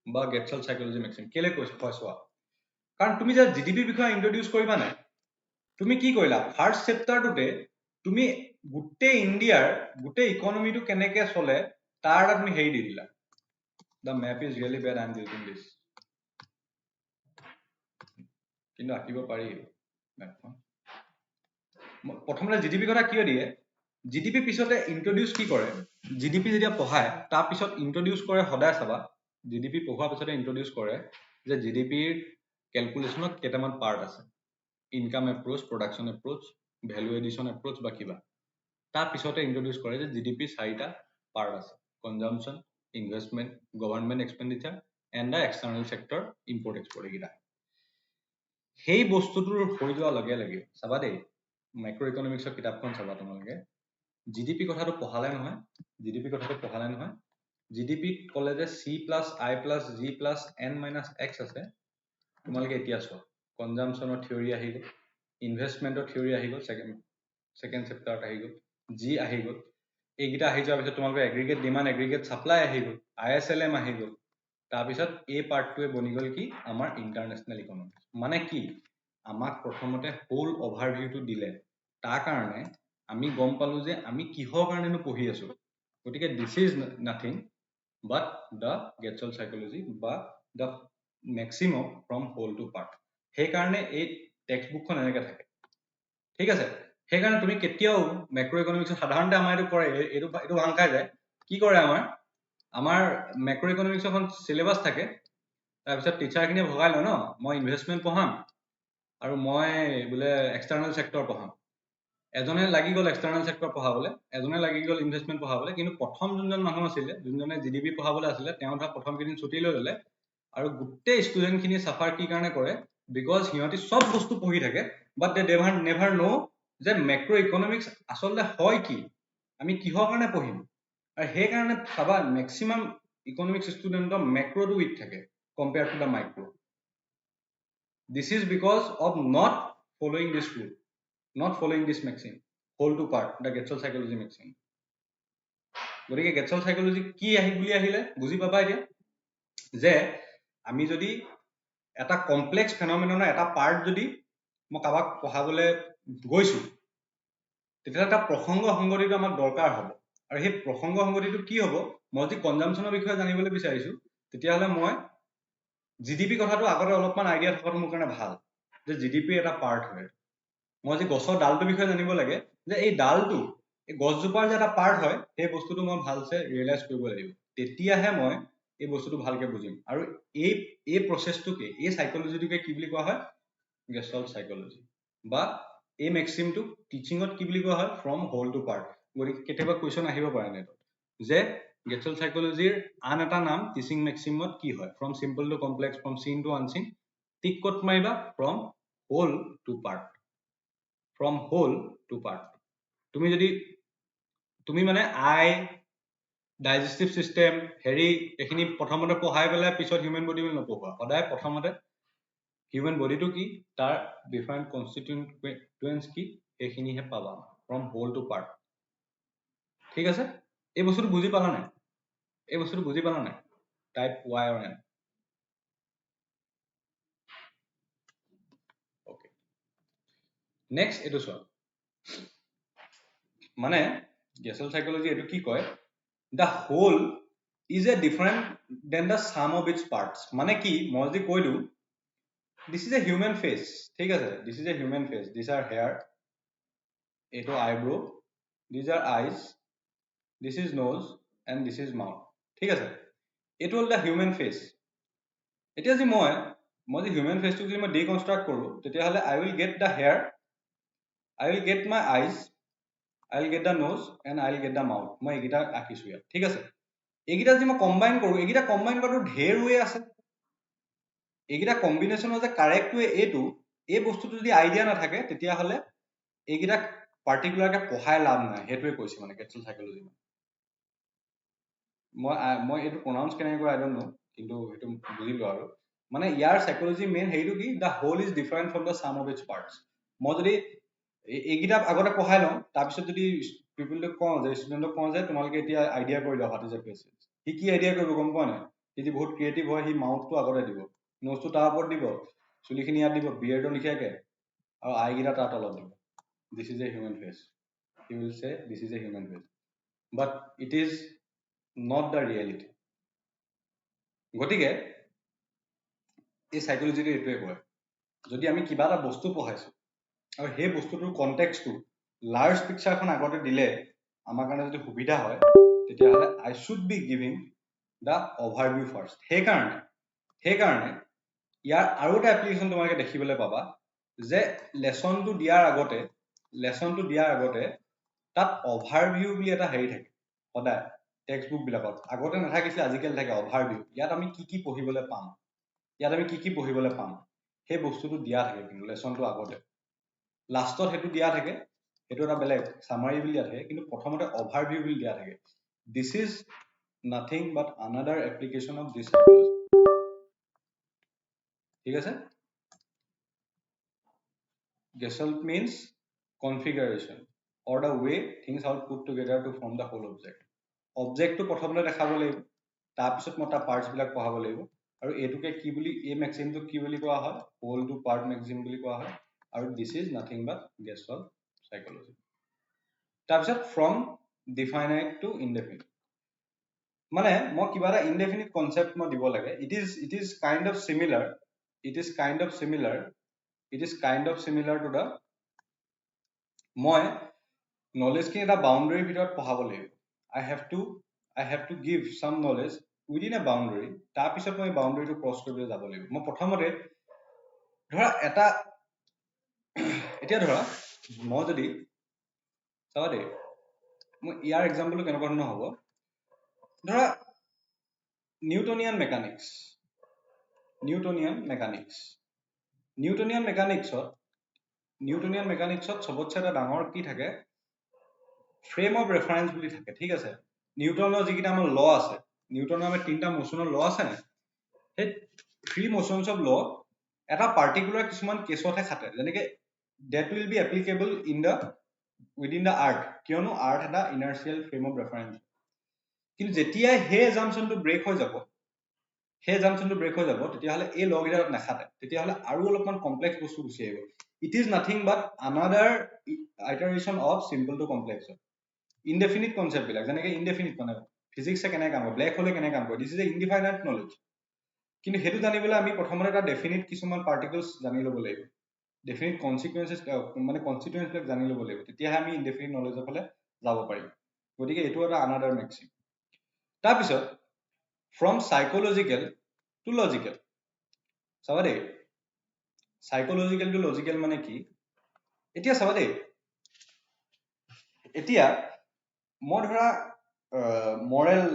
বা গেটছল সাইকোলজি মেক্সিম কেলে কৈছো চোৱা কাৰণ তুমি যে জিডিপিৰ বিষয়ে ইন্ট্ৰডিউচ কৰিবা নাই তুমি কি কৰিলা ফাৰ্ষ্ট চেপ্টাৰটোতে তুমি গোটেই ইণ্ডিয়াৰ গোটেই ইকনমিটো কেনেকে চলে তাৰ এটা তুমি হেৰি দি দিলা the map is really bad I am using this কিন্তু আঁকিব পাৰি মেপখন প্ৰথমতে জিডিপি কথা কিয় দিয়ে জিডিপি পিছতে ইন্ট্ৰডিউচ কি কৰে জিডিপি যেতিয়া পঢ়ায় তাৰ পিছত ইন্ট্ৰডিউচ কৰে সদায় চাবা জিডিপি পঢ়োৱাৰ পিছতে ইন্ট্ৰডিউচ কৰে যে জিডিপিৰ কেলকুলেশ্যনত কেইটামান পাৰ্ট আছে income approach production approach value addition approach বা কিবা তাৰ পিছতে ইন্ট্ৰডিউচ কৰে যে জিডিপি চাৰিটা পাৰ্ট আছে consumption investment government expenditure and the external sector import export এইকেইটা সেই বস্তুটোৰ হৈ যোৱাৰ লগে লগে চাবা দেই মাইক্ৰ' ইকনমিক্সৰ কিতাপখন চাবা তোমালোকে জিডিপি কথাটো পঢ়ালে নহয় জিডিপিত ক'লে যে C plus I plus G plus N minus X আছে তোমালোকে এতিয়া চোৱা কনজাম্পশ্যনৰ থিয়ৰী আহি গ'ল ইনভেষ্টমেণ্টৰ থিয়ৰী আহি গ'ল ছেকেণ্ড চেপ্টাৰত আহি গ'ল জি আহি গ'ল এইকেইটা আহি যোৱাৰ পিছত তোমালোকৰ এগ্ৰিগেট ডিমাণ্ড এগ্ৰিগেট ছাপ্লাই আহি গ'ল ISLM আহি গ'ল তাৰপিছত এই পাৰ্টটোৱে বনি গ'ল কি আমাৰ ইণ্টাৰনেশ্যনেল ইকনমিক্স মানে কি আমাক প্ৰথমতে হোল অভাৰভিউটো দিলে তাৰ কাৰণে আমি গম পালো যে আমি কিহৰ কাৰণেনো পঢ়ি আছো গতিকে this is nothing but the গেটছল সাইকোলজি বা the maximum from whole to part সেইকাৰণে এই টেক্সট বুকখন এনেকে থাকে ঠিক আছে সেইকাৰণে তুমি কেতিয়াও মেক্ৰ' ইকনমিক্স সাধাৰণতে আমাৰ এইটো কৰে এইটো ভাং খাই যায় কি কৰে আমাৰ মেক্ৰ' ইকনমিক্স এখন চিলেবাছ থাকে তাৰপিছত টিচাৰখিনিয়ে ভগাই লয় ন মই ইনভেষ্টমেণ্ট পঢ়াম আৰু মই বোলে এক্সটাৰ্নেল চেক্টৰ পঢ়াম এজনে লাগি গ'ল এক্সটাৰ্নেল চেক্টৰ পঢ়াবলৈ এজনে লাগি গ'ল ইনভেষ্টমেণ্ট পঢ়াবলৈ কিন্তু প্ৰথম যোনজন মানুহ আছিলে যোনজনে জিডিপি পঢ়াবলৈ আছিলে তেওঁ ধৰা প্ৰথম কেইদিন ছুটি লৈ ল'লে আৰু গোটেই ষ্টুডেণ্টখিনি চাফাৰ কি কাৰণে কৰে বিকজ সিহঁতি চব বস্তু পঢ়ি থাকে বাট দে নেভাৰ ন' যে মেক্ৰ' ইকনমিক্স আচলতে হয় কি আমি কিহৰ কাৰণে পঢ়িম আৰু সেইকাৰণে চাবা মেক্সিমাম ইকনমিক্স ষ্টুডেণ্টৰ মেক্ৰ'টো উইক থাকে compare to the micro' this is because of not following this rule not following this maxim whole to part the Getchell psychology maxim গতিকে Getchell psychology কি বুলি আহিলে বুজি পাবা এতিয়া যে আমি যদি এটা কমপ্লেক্স ফেনমেননৰ এটা পাৰ্ট যদি মই কাবাক পঢ়াবলৈ গৈছো তেতিয়া এটা প্ৰসংগ সংগতিটো আমাক দৰকাৰ হ'ব আৰু সেই প্ৰসংগ সংগতিটো কি হ'ব মই যদি কনজাম্পশ্যনৰ বিষয়ে জানিবলৈ বিচাৰিছো তেতিয়াহ'লে মই জিডিপি কথাটো আগতে অলপমান আইডিয়া থকাটো মোৰ কাৰণে ভাল যে জিডিপি এটা পাৰ্ট হয় মই যে গছৰ ডালটোৰ বিষয়ে জানিব লাগে যে এই ডালটো এই গছজোপাৰ যে এটা পাৰ্ট হয় সেই বস্তুটো মই ভালছে ৰিয়েলাইজ কৰিব লাগিব তেতিয়াহে মই এই বস্তুটো ভালকে বুজিম আৰু এই প্ৰচেছটোকে এই সাইকোলজিটোকে কি বুলি কোৱা হয় গেষ্টল সাইকোলজি বা এই মেক্সিমটো টিচিঙত কি বুলি কোৱা হয় ফ্ৰম হোল টু পাৰ্ট গতিকে কেতিয়াবা কুৱেশ্যন আহিব পাৰে নেটত যে গেষ্টল সাইকোলজিৰ আন এটা নাম টিচিং মেক্সিমত কি হয় from simple to complex from seen to unseen tick ক'ত মাৰিবা from whole to part from whole to part তুমি মানে আই ডাইজেষ্টিভ সিস্টেম হেৰি এখিনি প্ৰথমতে পঢ়াই পেলাই পিছত হিউমেন বডি বুলি নপঢ়োৱা সদায় প্ৰথমতে হিউমেন বডিটো কি তাৰ ডিফাৰেণ্ট কনষ্টিটিউয়েন্টছ কি সেইখিনিহে পাবা ফ্ৰম হোল টু পাৰ্ট ঠিক আছে এই বস্তুটো বুজি পালা নাই type y or n okay next এটো চোৱা মানে গেছল সাইকোলজি এটো কি কয় the whole is a different than the sum of its parts মানে কি মই যদি কৈ দিওঁ this is a human face ঠিক আছে this is a human face these are hair এটো eyebrow these are eyes this is nose and this is mouth ঠিক আছে এটো হল the human face এতিয়া যে মই যে human face টো যদি মই deconstruct কৰো তেতিয়াহলে I will get the hair I will get my eyes I will get the nose and I will get the mouth মই এইকেইটা আঁকিছো ইয়াত ঠিক আছে এইকেইটা যদি মই কম্বাইন কৰো এইকেইটা কম্বাইন কৰাটো ঢেৰ ৱে আছে এইকেইটা কম্বিনেশ্যনৰ যে কাৰেক্ট ৱে এইটো এই বস্তুটো যদি আইডিয়া নাথাকে তেতিয়াহলে এইকেইটা পাৰ্টিকুলাৰকে পঢ়াই লাভ নাই সেইটোৱে কৈছে মানে গেছল সাইকোলজি মই এইটো প্ৰনাউন্স কেনেকৈ কৰে আই ডোন্ট নো কিন্তু সেইটো বুজিলো আৰু মানে ইয়াৰ সাইকোলজি মেইন হেৰিটো কি the whole is different from the sum of its parts মই যদি এইকেইটা আগতে পঢ়াই লওঁ তাৰপিছত যদি পিপলক কওঁ যে ষ্টুডেণ্টক কওঁ যে তোমালোকে এতিয়া আইডিয়া কৰি লোৱা হোৱাট ইজ এ ফেচ সি কি আইডিয়া কৰিব গম পোৱা নাই সি যদি বহুত ক্ৰিয়েটিভ হয় সি মাউথটো আগতে দিব নোজটো তাৰ ওপৰত দিব চুলিখিনি ইয়াত দিব বিয়েৰ্ডো লিখিয়াকে আৰু আইকেইটা তাৰ তলত দিব this is a human face he will say this is a human face but it is not the reality গতিকে এই সাইকোলজিটো এইটোৱে কয় যদি আমি কিবা এটা বস্তু পঢ়াইছো আৰু সেই বস্তুটোৰ কনটেক্সটো লাৰ্জ পিকচাৰখন আগতে দিলে আমাৰ কাৰণে যদি সুবিধা হয় তেতিয়াহ'লে I should be giving the overview first সেইকাৰণে ইয়াৰ আৰু এটা এপ্লিকেশ্যন তোমালোকে দেখিবলৈ পাবা যে লেচনটো দিয়াৰ আগতে তাত অভাৰভিউ বুলি এটা হেৰি থাকে সদায় টেক্সট বুক বিলাকত আগতে নাথাকিছিলে আজিকালি থাকে অভাৰভিউ ইয়াত আমি কি পঢ়িবলৈ পাম সেই বস্তুটো দিয়া থাকে কিন্তু লেচনটো আগতে লাষ্টত সেইটো দিয়া থাকে সেইটো এটা বেলেগ সামাৰি বুলি দিয়া থাকে কিন্তু প্ৰথমতে অভাৰভিউ বুলি দিয়া থাকে this is nothing but another application of this psychology ঠিক আছে Gestalt means configuration or the way things are put together to form the whole object অবজেক্টটো প্ৰথমতে দেখাব লাগিব তাৰপিছত মই তাৰ পাৰ্টছ বিলাক পঢ়াব লাগিব আৰু এইটোকে কি বুলি এই মেক্সিমটোক কি বুলি কোৱা হয় হোল টু পাৰ্ট মেক্সিম বুলি কোৱা হয় আৰু this is nothing but Gestalt psychology তাৰপিছত ফ্ৰম ডিফাইনাইট টু ইনডেফিনিট মানে মই কিবা এটা ইনডেফিনিট কনসেপ্ট মই দিব লাগে it is kind of similar to the মই নলেজখিনি এটা বাউণ্ডাৰীৰ ভিতৰত পঢ়াব লাগিব I have to give some knowledge within a boundary তাৰপিছত মই বাউণ্ডাৰীটো ক্ৰছ কৰিবলৈ যাব লাগিব মই প্ৰথমতে ধৰা এটা এতিয়া ধৰা মই যদি চাবা দেই মই ইয়াৰ এক্সাম্পলটো কেনেকুৱা ধৰণৰ হ'ব ধৰা নিউটনিয়ান মেকানিক্সত সবতছে এটা ডাঙৰ কি থাকে ফ্ৰেম অফ ৰেফাৰেন্স বুলি থাকে ঠিক আছে নিউটনৰ যিকেইটা আমাৰ ল আছে নিউটনৰ আমাৰ তিনিটা মোচনৰ ল আছে না সেই থ্ৰী মোচনছ অফ ল এটা পাৰ্টিকুলাৰ কিছুমান কেছতহে খাটে যেনেকে that will be applicable within the earth কিয়নো earth এটা inertial frame of reference কিন্তু যেতিয়া সেই assumptionটো ব্ৰেক হৈ যাব তেতিয়াহ'লে এই ল কেইটা নাখাটে তেতিয়াহ'লে আৰু অলপমান কমপ্লেক্স বস্তু গুচি আহিব it is nothing but another iteration of simple to complex indefinite concept বিলাক যেনেকে indefinite মানে ফিজিক্সে কেনেকৈ কাম কৰে ব্লেক হ'লে কেনেকৈ কাম কৰে this is a indefinite knowledge কিন্তু হেতু জানিবলৈ আমি প্ৰথমতে এটা ডেফিনিট কিছুমান পাৰ্টিকলছ জানি ল'ব লাগিব ডেফিনিট কনসিকুৱেন্সেস মানে কনস্টিটুয়েন্স বিলাক জানি ল'ব লাগিব তেতিয়াহে আমি ইনডেফিনিট নলেজৰ ফালে যাব পাৰিম গতিকে এইটো এটা আনাদাৰ মেক্সিম তাৰপিছত from psychological to logical চাবা দেই psychological to logical মানে কি এতিয়া চাবা দেই এতিয়া মই ধৰা মৰেল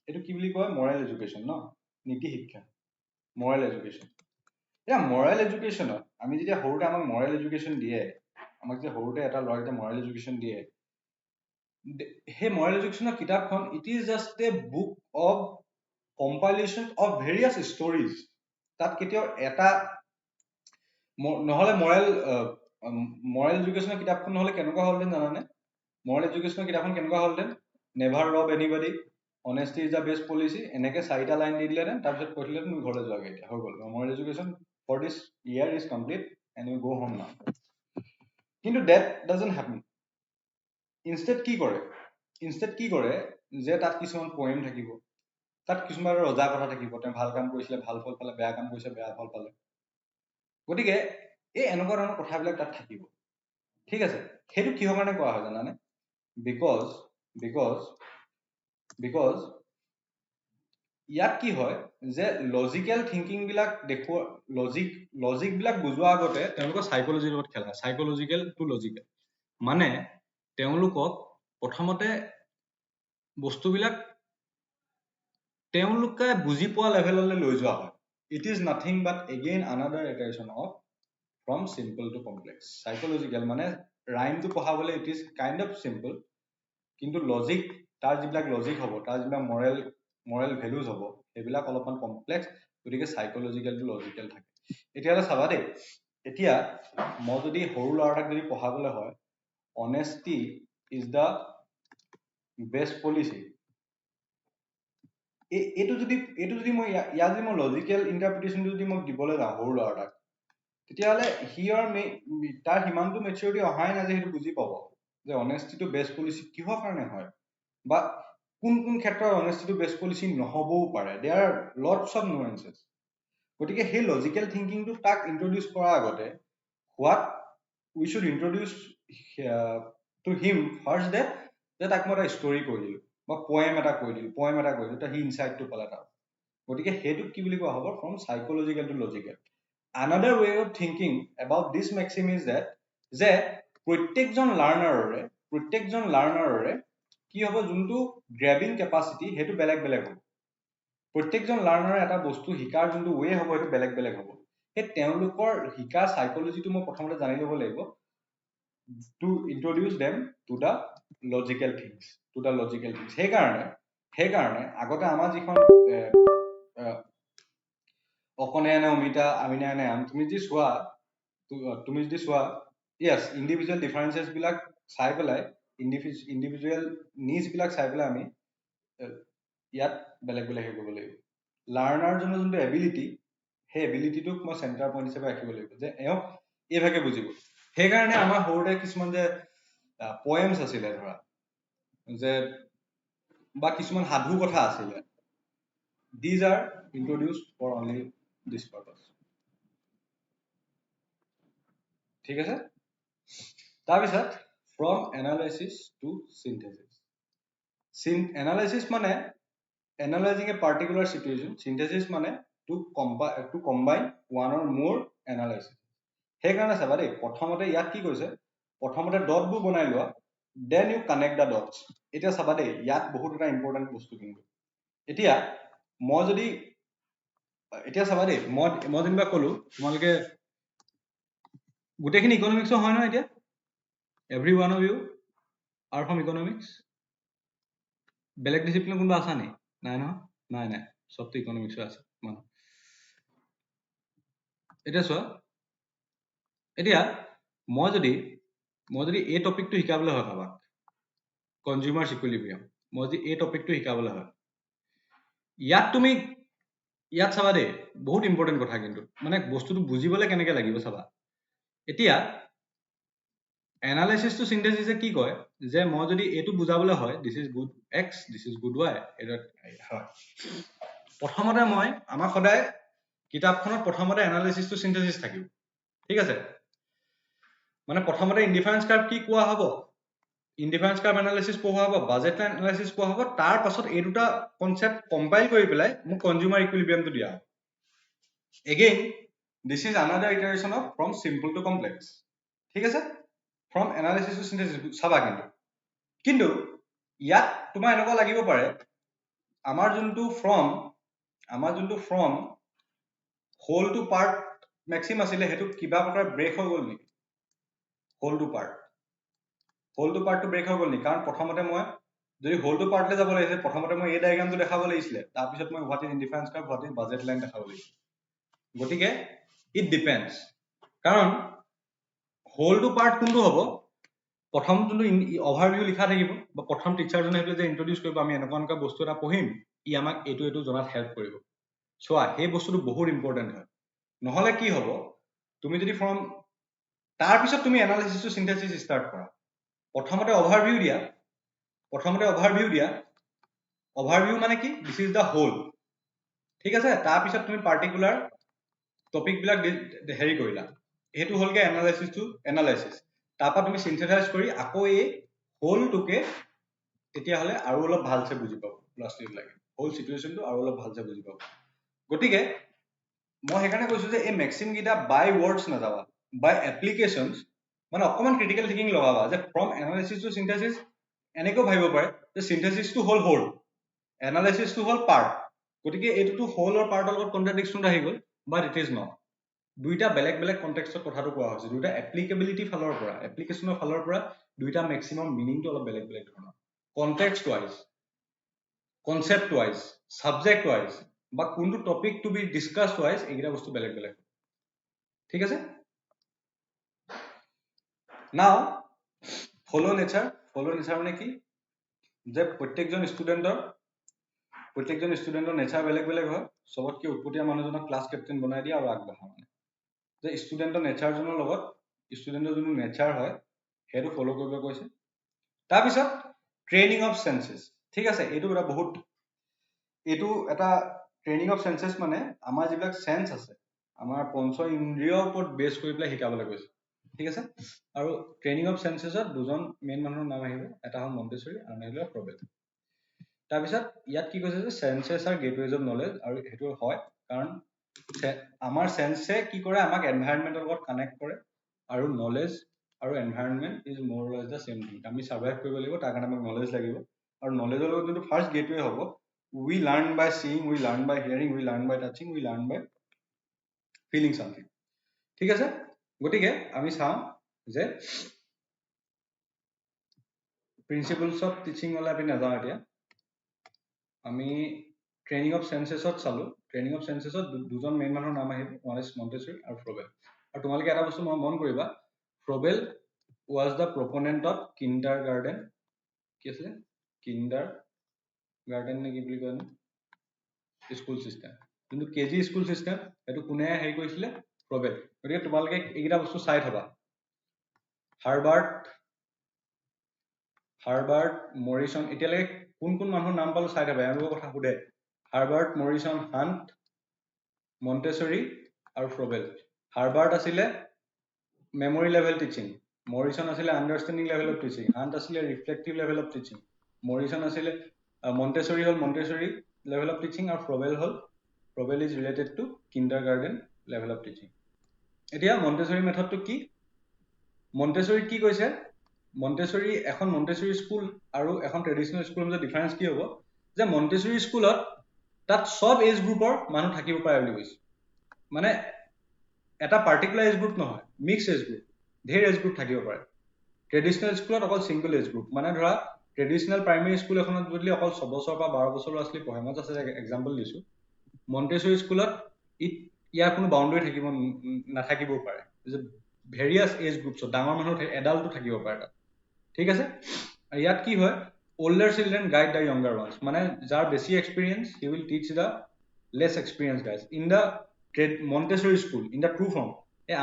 এইটো কি বুলি কয় মৰেল এডুকেশ্যন ন নীতি শিক্ষা মৰেল এডুকেশ্যন এতিয়া মৰেল এডুকেশ্যনত আমি যেতিয়া সৰুতে আমাক মৰেল এডুকেশ্যন দিয়ে আমাক যে সৰুতে এটা ল'ৰাক যে মৰেল এডুকেশ্যন দিয়ে সেই মৰেল এডুকেশ্যনৰ কিতাপখন it is just A book of compilation of various stories তাত কেতিয়াও এটা নহ'লে মৰেল এডুকেশ্যনৰ কিতাপখন নহ'লে কেনেকুৱা হ'লহেঁতেন জানানে মৰেল এডুকেশ্যনৰ কিতাপখন কেনেকুৱা হ'লহেঁতেন never rob anybody honesty is the best policy এনেকে চাৰিটা লাইন দি দিলেহেঁতেন তাৰপিছত কৈ দিলেহেঁতেন তুমি ঘৰলৈ যোৱাগে এতিয়া হৈ গ'ল moral education for this year is complete and you go home now কিন্তু ডেট ডাজন্ট হেপন ইনষ্টেড কি কৰে যে তাত কিছুমান পয়েম থাকিব, তাত কিছুমান ৰজা কথা থাকিব, তেওঁ ভাল কাম কৰিছিলে ভাল ফল পালে, বেয়া কাম কৰিছে বেয়া ফল পালে, গতিকে এই এনেকুৱা ধৰণৰ কথাবিলাক তাত থাকিব। ঠিক আছে, সেইটো কিহৰ কাৰণে কোৱা হয় জানানে? বিকজ ইয়াত কি হয় যে লজিকেল থিংকিং বিলাক দেখুৱা, লজিক বিলাক বুজোৱা আগতে তেওঁলোকৰ সাইকোলজিৰ লগত খেলা, সাইকোলজিকেল টু লজিকেল, মানে তেওঁলোকক প্ৰথমতে বস্তুবিলাক তেওঁলোকে বুজি পোৱা লেভেললৈ লৈ যোৱা হয়। It is nothing but again another iteration of from simple to complex. Psychological মানে ৰাইমটো পঢ়াবলৈ it is kind of simple, কিন্তু লজিক, তাৰ যিবিলাক লজিক হ'ব, তাৰ যিবিলাক মৰেল ভেলুজ হ'ব, সেইবিলাক অলপমান কমপ্লেক্স, গতিকে সাইকোলজিকেল টু লজিকেল থাকে। এতিয়ালৈ চাবা দেই, এতিয়া মই যদি সৰু ল'ৰা এটাক যদি পঢ়াবলৈ হয়, অনেষ্টি ইজ দ্য বেষ্ট পলিচি, এইটো যদি মই ইয়াত যদি মই লজিকেল ইণ্টাৰপ্ৰিটেশ্যনটো যদি মই দিবলৈ যাওঁ সৰু ল'ৰা এটাক, তেতিয়াহ'লে তাৰ সিমানটো মেচিউৰিটি অহাই নাই যে সেইটো বুজি পাব যে অনেষ্টিটো বেষ্ট পলিচি কিহৰ কাৰণে হয়, বা কোন ক্ষেত্ৰত অনেষ্টিটো বেষ্ট পলিচি নহবও পাৰে। There are lots of nuances. গতিকে সেই লজিকেল থিংকিংটো তাক ইন্ট্ৰডিউচ কৰাৰ আগতে what we should introduce to him first যে তাক মই এটা ষ্টৰি কৈ দিলোঁ বা পয়েম এটা কৈ দিলোঁ, তেতিয়া সি ইনচাইটটো পালে তাৰ। গতিকে সেইটোক কি বুলি কোৱা হ'ব? From psychological to logical. Another way of thinking about this maxim is that যে প্ৰত্যেকজন লাৰ্ণাৰৰে কি হ'ব, যোনটো গ্ৰেবিং কেপাচিটি সেইটো বেলেগ বেলেগ হ'ব। প্ৰত্যেকজন লাৰ্ণাৰে এটা বস্তু শিকাৰ যোনটো ৱে হ'ব সেইটো বেলেগ বেলেগ হ'ব। সেই তেওঁলোকৰ শিকাৰ সাইকোলজিটো মই প্ৰথমতে জানি ল'ব লাগিব to introduce them to the logical things, সেইকাৰণে আগতে আমাৰ যিখন অকণে আনে অমিতা, আমিনে আনে আম, তুমি যদি চোৱা য়েছ, ইণ্ডিভিজুৱেল ডিফাৰেঞ্চেছ বিলাক চাই পেলাই, ইণ্ডিভিজুৱেল নিডছ বিলাক চাই পেলাই আমি ইয়াত বেলেগ বেলেগ হেৰি কৰিব লাগিব। লাৰ্ণাৰজনৰ যোনটো এবিলিটি, সেই এবিলিটিটোক মই চেণ্টাৰ পইণ্ট হিচাপে ৰাখিব লাগিব যে এওঁক এইভাগে বুজিব। সেইকাৰণে আমাৰ সৰুতে কিছুমান যে পয়েমছ আছিলে ধৰা, যে বা কিছুমান সাধু কথা আছিলে, these are introduced for only this purpose. ঠিক আছে, তাৰপিছত from analysis to synthesis. Analysis মানে analysing a particular situation, synthesis মানে to combine one or more analysis. সেইকাৰণে চাবা দেই, প্ৰথমতে ইয়াত কি কৈছে, প্ৰথমতে ডটবোৰ বনাই লোৱা, then you connect the dots. এতিয়া চাবা দেই, ইয়াত বহুত এটা ইম্পৰ্টেণ্ট বস্তু, কিন্তু এতিয়া চাবা দেই, মই যেনিবা ক'লো তোমালোকে গোটেইখিনি ইকনমিক্সৰ হয় নহয়, এতিয়া every one of you are from economics. বেলেগ ডিচিপ্লিন কোনোবা আছা নি? নাই নহয়, নাই, চবতো ইকনমিক্সৰ আছে মানুহ। এতিয়া চোৱা, এতিয়া মই যদি এই টপিকটো শিকাবলৈ হয় কাৰোবাক, কনজিউমাৰ ইকুইলিব্ৰিয়াম, মই যদি এই টপিকটো শিকাবলৈ হয়, ইয়াত চাবা দেই, বহুত ইম্পৰ্টেণ্ট কথা, কিন্তু মানে বস্তুটো বুজিবলৈ কেনেকে লাগিব চাবা। এতিয়া এনালাইচিছ টু চিন্থেচিছে কি কয়, যে মই যদি এইটো বুজাবলৈ হয়, this is good x, this is good Y, হয়, প্ৰথমতে আমাৰ সদায় কিতাপখনত প্ৰথমতে এনালাইচিছ টু চিন্থেচিছ থাকিব। ঠিক আছে, মানে প্ৰথমতে ইনডিফাৰেন্স কাৰ্ভ কি কোৱা হ'ব, ইনডিফাৰেন্স কাৰ্ভ এনালাইচিছ পঢ়োৱা হ'ব, বাজেট লাইন এনালাইচিছ পঢ়োৱা হ'ব, তাৰ পাছত এই দুটা কনচেপ্ট কম্পাইল কৰি পেলাই মোক কনজিউমাৰ ইকুইলিব্ৰিয়ামটো দিয়া হ'ব। Again this is another iteration of from simple to complex. ঠিক আছে, ফ্ৰম এনালাইচিছ টু চিন্থেচিছ চাবা, কিন্তু ইয়াত তোমাৰ এনেকুৱা লাগিব পাৰে, আমাৰ যোনটো ফ্ৰম হোল টু পাৰ্ট মেক্সিম আছিলে, সেইটো কিবা প্ৰকাৰ ব্ৰেক হৈ গ'ল নেকি? হোল টু পাৰ্টটো ব্ৰেক হৈ গ'ল নেকি? কাৰণ প্ৰথমতে মই যদি হোল টু পাৰ্টলৈ যাব লাগিছে, প্ৰথমতে মই এই ডায়াগ্ৰামটো দেখাব লাগিছিলে, তাৰপিছত মই what is indifference curve, what is budget line দেখাব লাগিছিলে। গতিকে ইট ডিপেণ্ডছ, কাৰণ হোল টু পাৰ্ট কোনটো হ'ব, প্ৰথম যোনটো অভাৰভিউ লিখা থাকিব, বা প্ৰথম টিচাৰজনে সেইটো যে ইন্ট্ৰডিউচ কৰিব, আমি এনেকুৱা বস্তু এটা পঢ়িম, ই আমাক এইটো জনাত হেল্প কৰিব। চোৱা, সেই বস্তুটো বহুত ইম্পৰ্টেণ্ট হয়। নহ'লে কি হ'ব, তুমি যদি তাৰপিছত তুমি এনালাইচিছ টু চিন্থেচিছ ষ্টাৰ্ট কৰা, প্ৰথমতে অভাৰভিউ দিয়া অভাৰভিউ মানে কি দিছ ইজ দ্য হোল ঠিক আছে তাৰপিছত তুমি পাৰ্টিকুলাৰ টপিক বিলাক হেৰি কৰিলা সেইটো হ'লগে এনালাইচিছ তাৰপৰা তুমি সিনথেসাইজ কৰি আকৌ এই হোলটোকে তেতিয়াহ'লে আৰু অলপ ভালছে বুজি পাব ল'ৰা ছোৱালীবিলাকে হোল চিটুৱেশ্যনটো আৰু অলপ ভালছে বুজি পাব গতিকে মই সেইকাৰণে কৈছো যে এই মেক্সিম কেইটা বাই ৱৰ্ডছ নাযাবা বাই এপ্লিকেশ্যনছ মানে অকণমান ক্ৰিটিকেল থিংকিং লগাবা যে ফ্ৰম এনালাইচিছ টু সিনথেসিছ এনেকৈ ভাবিব পাৰে যে সিনথেসিছটো হ'ল হোল এনালাইচিছটো হ'ল পাৰ্ট গতিকে এইটোতো হোল আৰু পাৰ্টৰ লগত কন্ট্ৰাডিকশ্যন আহি গ'ল বাট ইট ইজ নট দুইটা বেলেগ বেলেগ কনটেক্সটত কথাটো কোৱা হৈছে দুইটা এপ্লিকেবিলিটি ফালৰ পৰা এপ্লিকেশ্যনৰ ফালৰ পৰা দুইটা মেক্সিমাম মিনিংটো অলপ বেলেগ বেলেগ ধৰণৰ context wise concept wise subject wise বা কোনটো topic to be discussed wise এইকেইটা বস্তু বেলেগ বেলেগ ঠিক আছে নাও ফলো নেচাৰ মানে কি যে প্ৰত্যেকজন ষ্টুডেণ্টৰ নেচাৰ বেলেগ বেলেগ হয় সবতকৈ উৎপতীয়া মানুহজনক ক্লাছ কেপ্টেইন বনাই দিয়া আৰু আগবঢ়া মানে যে ষ্টুডেণ্টৰ নেচাৰজনৰ লগত ষ্টুডেণ্টৰ যোনটো নেচাৰ হয় সেইটো ফলো কৰিব কৈছে তাৰপিছত ট্ৰেইনিং অফ সেন্সেছ ঠিক আছে এইটো এটা ট্ৰেইনিং অফ সেন্সেছ মানে আমাৰ যিবিলাক সেন্স আছে আমাৰ পঞ্চ ইন্দ্ৰিয়ৰ ওপৰত বেছ কৰি পেলাই শিকাবলৈ কৈছে ঠিক আছে আৰু ট্ৰেইনিং অফ সেন্সেছত দুজন মেইন মানুহৰ নাম আহিব এটা হ'ল মন্টেছৰী আৰু এটা হ'ল ফ্ৰবেল তাৰপিছত ইয়াত কি কৈছে যে সেন্সেছ আৰ গেটৱেজ অফ নলেজ আৰু সেইটো হয় কাৰণ আমাৰ সেন্সে কি কৰে আমাক এনভাইৰনমেন্টৰ লগত কানেক্ট কৰে আৰু নলেজ আৰু environment is more less the same thing আমি সাৰ্ভাইভ কৰিব লাগিব তাৰ কাৰণে আমাক নলেজ লাগিব আৰু নলেজৰ লগত যোনটো ফাৰ্ষ্ট গেটৱে হ'ব we learn by seeing we learn by hearing we learn by touching we learn by feeling something ঠিক আছে গতিকে আমি চাওঁ যে প্ৰিন্সিপলছ অফ টিচিং হলে আমি নাযাওঁ এতিয়া আমি ট্ৰেইনিং অফ সেন্সেছত চালো ট্ৰেইনিং অফ সেন্সেছত দুজন মেইন মানুহৰ নাম আহিব ওৱান ইজ মন্টেছৰী আৰু ফ্ৰবেল আৰু তোমালোকে এটা বস্তু মন কৰিবা Froebel was the proponent of kindergarten কি আছিলে কিণ্ডাৰ গাৰ্ডেন নে কি বুলি কয় স্কুল চিষ্টেম কিন্তু কেজি স্কুল চিষ্টেম এইটো কোনে হেৰি কৰিছিলে ফ্ৰবেল গতিকে তোমালোকে এইকেইটা বস্তু চাই থবা হাৰ্বাৰ্ট মৰিছন এতিয়ালৈকে কোন কোন মানুহৰ নাম পালো চাই থবা এওঁলোকৰ কথা সোধে হাৰ্বাৰ্ট মৰিছন হান্ট মন্টেছৰী আৰু ফ্ৰবেল হাৰ্বাৰ্ট আছিলে মেমৰি লেভেল টিচিং মৰিছন আছিলে understanding level of teaching Hunt আছিলে reflective level of teaching Morrison আছিলে মন্টেছৰী হ'ল মন্টেছৰী লেভেল অফ টিচিং আৰু Froebel is related to kindergarten level of teaching এতিয়া Montessori মেথডটো কি মন্টেছৰীত কি কৈছে মন্টেছৰী এখন মন্টেছৰী স্কুল আৰু এখন ট্ৰেডিশ্যনেল স্কুলৰ মাজত ডিফাৰেন্স কি হ'ব যে মন্টেছৰী স্কুলত তাত সব এজ গ্ৰুপৰ মানুহ থাকিব পাৰে বুলি কৈছে মানে এটা পাৰ্টিকুলাৰ এজ গ্ৰুপ নহয় মিক্স এজ গ্ৰুপ ঢেৰ এজ গ্ৰুপ থাকিব পাৰে ট্ৰেডিশ্যনেল স্কুলত অকল সিংগল এজ গ্ৰুপ মানে ধৰা ট্ৰেডিশ্যনেল প্ৰাইমেৰী স্কুল এখনত যদি অকল 6 বছৰ বা 12 বছৰ ল'ৰা ছোৱালী পঢ়ে মই জাষ্ট এক্সাম্পল দিছো মন্টেছৰী স্কুলত ইয়াৰ কোনো বাউণ্ডাৰী নাথাকিবও পাৰে যে ভেৰিয়াছ এজ গ্ৰুপছত ডাঙৰ মানুহ এডাল্টো থাকিব পাৰে তাত ঠিক আছে আৰু ইয়াত কি হয় older children guide the younger ones মানে যাৰ বেছি experience he will teach the less experienced guys in the Montessori school in the true form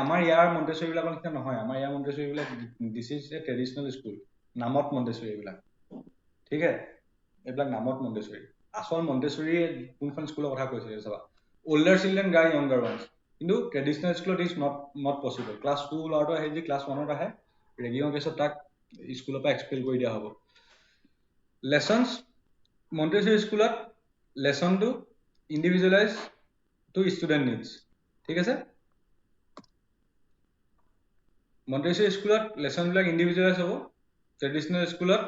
আমাৰ ইয়াৰ মন্টেছৰী বিলাকৰ নিচিনা নহয় আমাৰ ইয়াৰ মন্টেছৰী বিলাক দিছ ইজ এ ট্ৰেডিশ্যনেল স্কুল নামত মন্টেছৰী এইবিলাক ঠিক আছে এইবিলাক নামত মন্টেছৰী আচল মন্টেছৰী কোনখন স্কুলৰ কথা কৈছে চাবা older children guide younger ones কিন্তু ট্ৰেডিশ্যনেল স্কুলত ইজ নট পচিবল ক্লাছ 2 ল'ৰাটো আহে যদি ক্লাছ 1ত আহে ৰেগিঙৰ কেছত তাক স্কুলৰ পৰা এক্সপেল কৰি দিয়া হ'ব লেসনস মন্টেছৰী স্কুলত লেসনটো ইন্ডিভিজুৱেলাইজ টু ষ্টুডেণ্ট নিডছ ঠিক আছে মন্টেছৰী স্কুলত লেসনবিলাক ইন্ডিভিজুৱেলাইজ হ'ব ট্ৰেডিশ্যনেল স্কুলত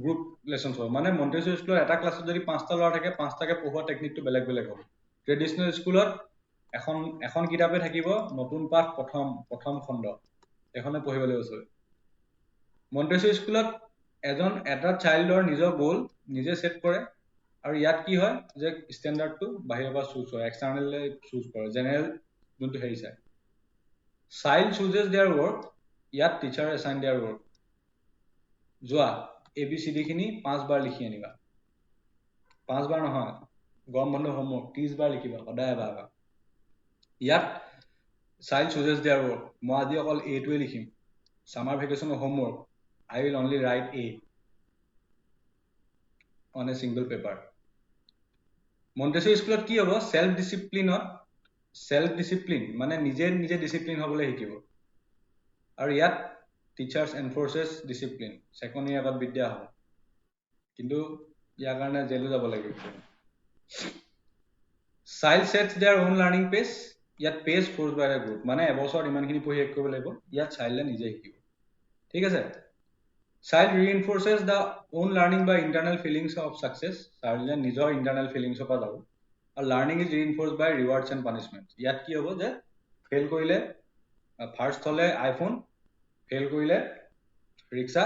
গ্ৰুপ লেসনস হ'ব মানে মন্টেছৰী স্কুলত এটা ক্লাছত যদি 5টা ল'ৰা থাকে 5টাকে পঢ়োৱা টেকনিকটো বেলেগ বেলেগ হ'ব ট্ৰেডিশ্যনেল স্কুলত এখন কিতাপে থাকিব নতুন পাঠ প্ৰথম খণ্ড এখনে পঢ়িব লাগিব চবে মন্টেছৰী স্কুলত এটা চাইল্ডৰ নিজৰ গোল নিজে সেট কৰে আৰু ইয়াত কি হয় যে ষ্টেণ্ডাৰ্ডটো বাহিৰৰ পৰা চুজ হয় এক্সটাৰ্নেলি চুজ কৰে জেনেৰেল যোনটো হেৰি চাই চাইল্ড চুজেছ দেয়াৰ ৱৰ্ক ইয়াত টিচাৰ এছাইন দেয়াৰ ৱৰ্ক যোৱা ABCD খিনি 5 বাৰ লিখি আনিবা 5 বাৰ নহয় গৰম বন্ধ হোমৱৰ্ক 30 বাৰ লিখিবা সদায় এবাৰ ইয়াত চাইল্ড চুজেছ দেয়াৰ ৱৰ্ক মই আজি অকল এইটোৱে লিখিম সামাৰ ভেকেশ্যনৰ homework I will only write A on a single paper. Montessori স্কুলত কি হ'ব self discipline মানে নিজে নিজে ডিসিপ্লিন হ'বলৈ শিকিব আৰু ইয়াত টিচাৰ্ছ এনফৰ্চেছ ডিসিপ্লিন সেকেন্ড ইয়াৰ আগত বিদ্যা হ'ব কিন্তু ইয়াৰ কাৰণে জেলো যাব লাগিব child sets their own learning pace ইয়াত pace force by the group মানে এবছৰত ইমানখিনি পঢ়ি শেষ কৰিব লাগিব ইয়াত চাইল্ডে নিজে শিকিব ঠিক আছে child reinforces the own learning by internal feelings of success চাইল্ডে নিজৰ ইন্টাৰনেল ফিলিংছৰ পৰা যাব আৰু learning is reinforced by rewards and punishments ইয়াত কি হ'ব যে ফেল কৰিলে ফাৰ্ষ্ট হ'লে আইফোন ফেল কৰিলে ৰিক্সা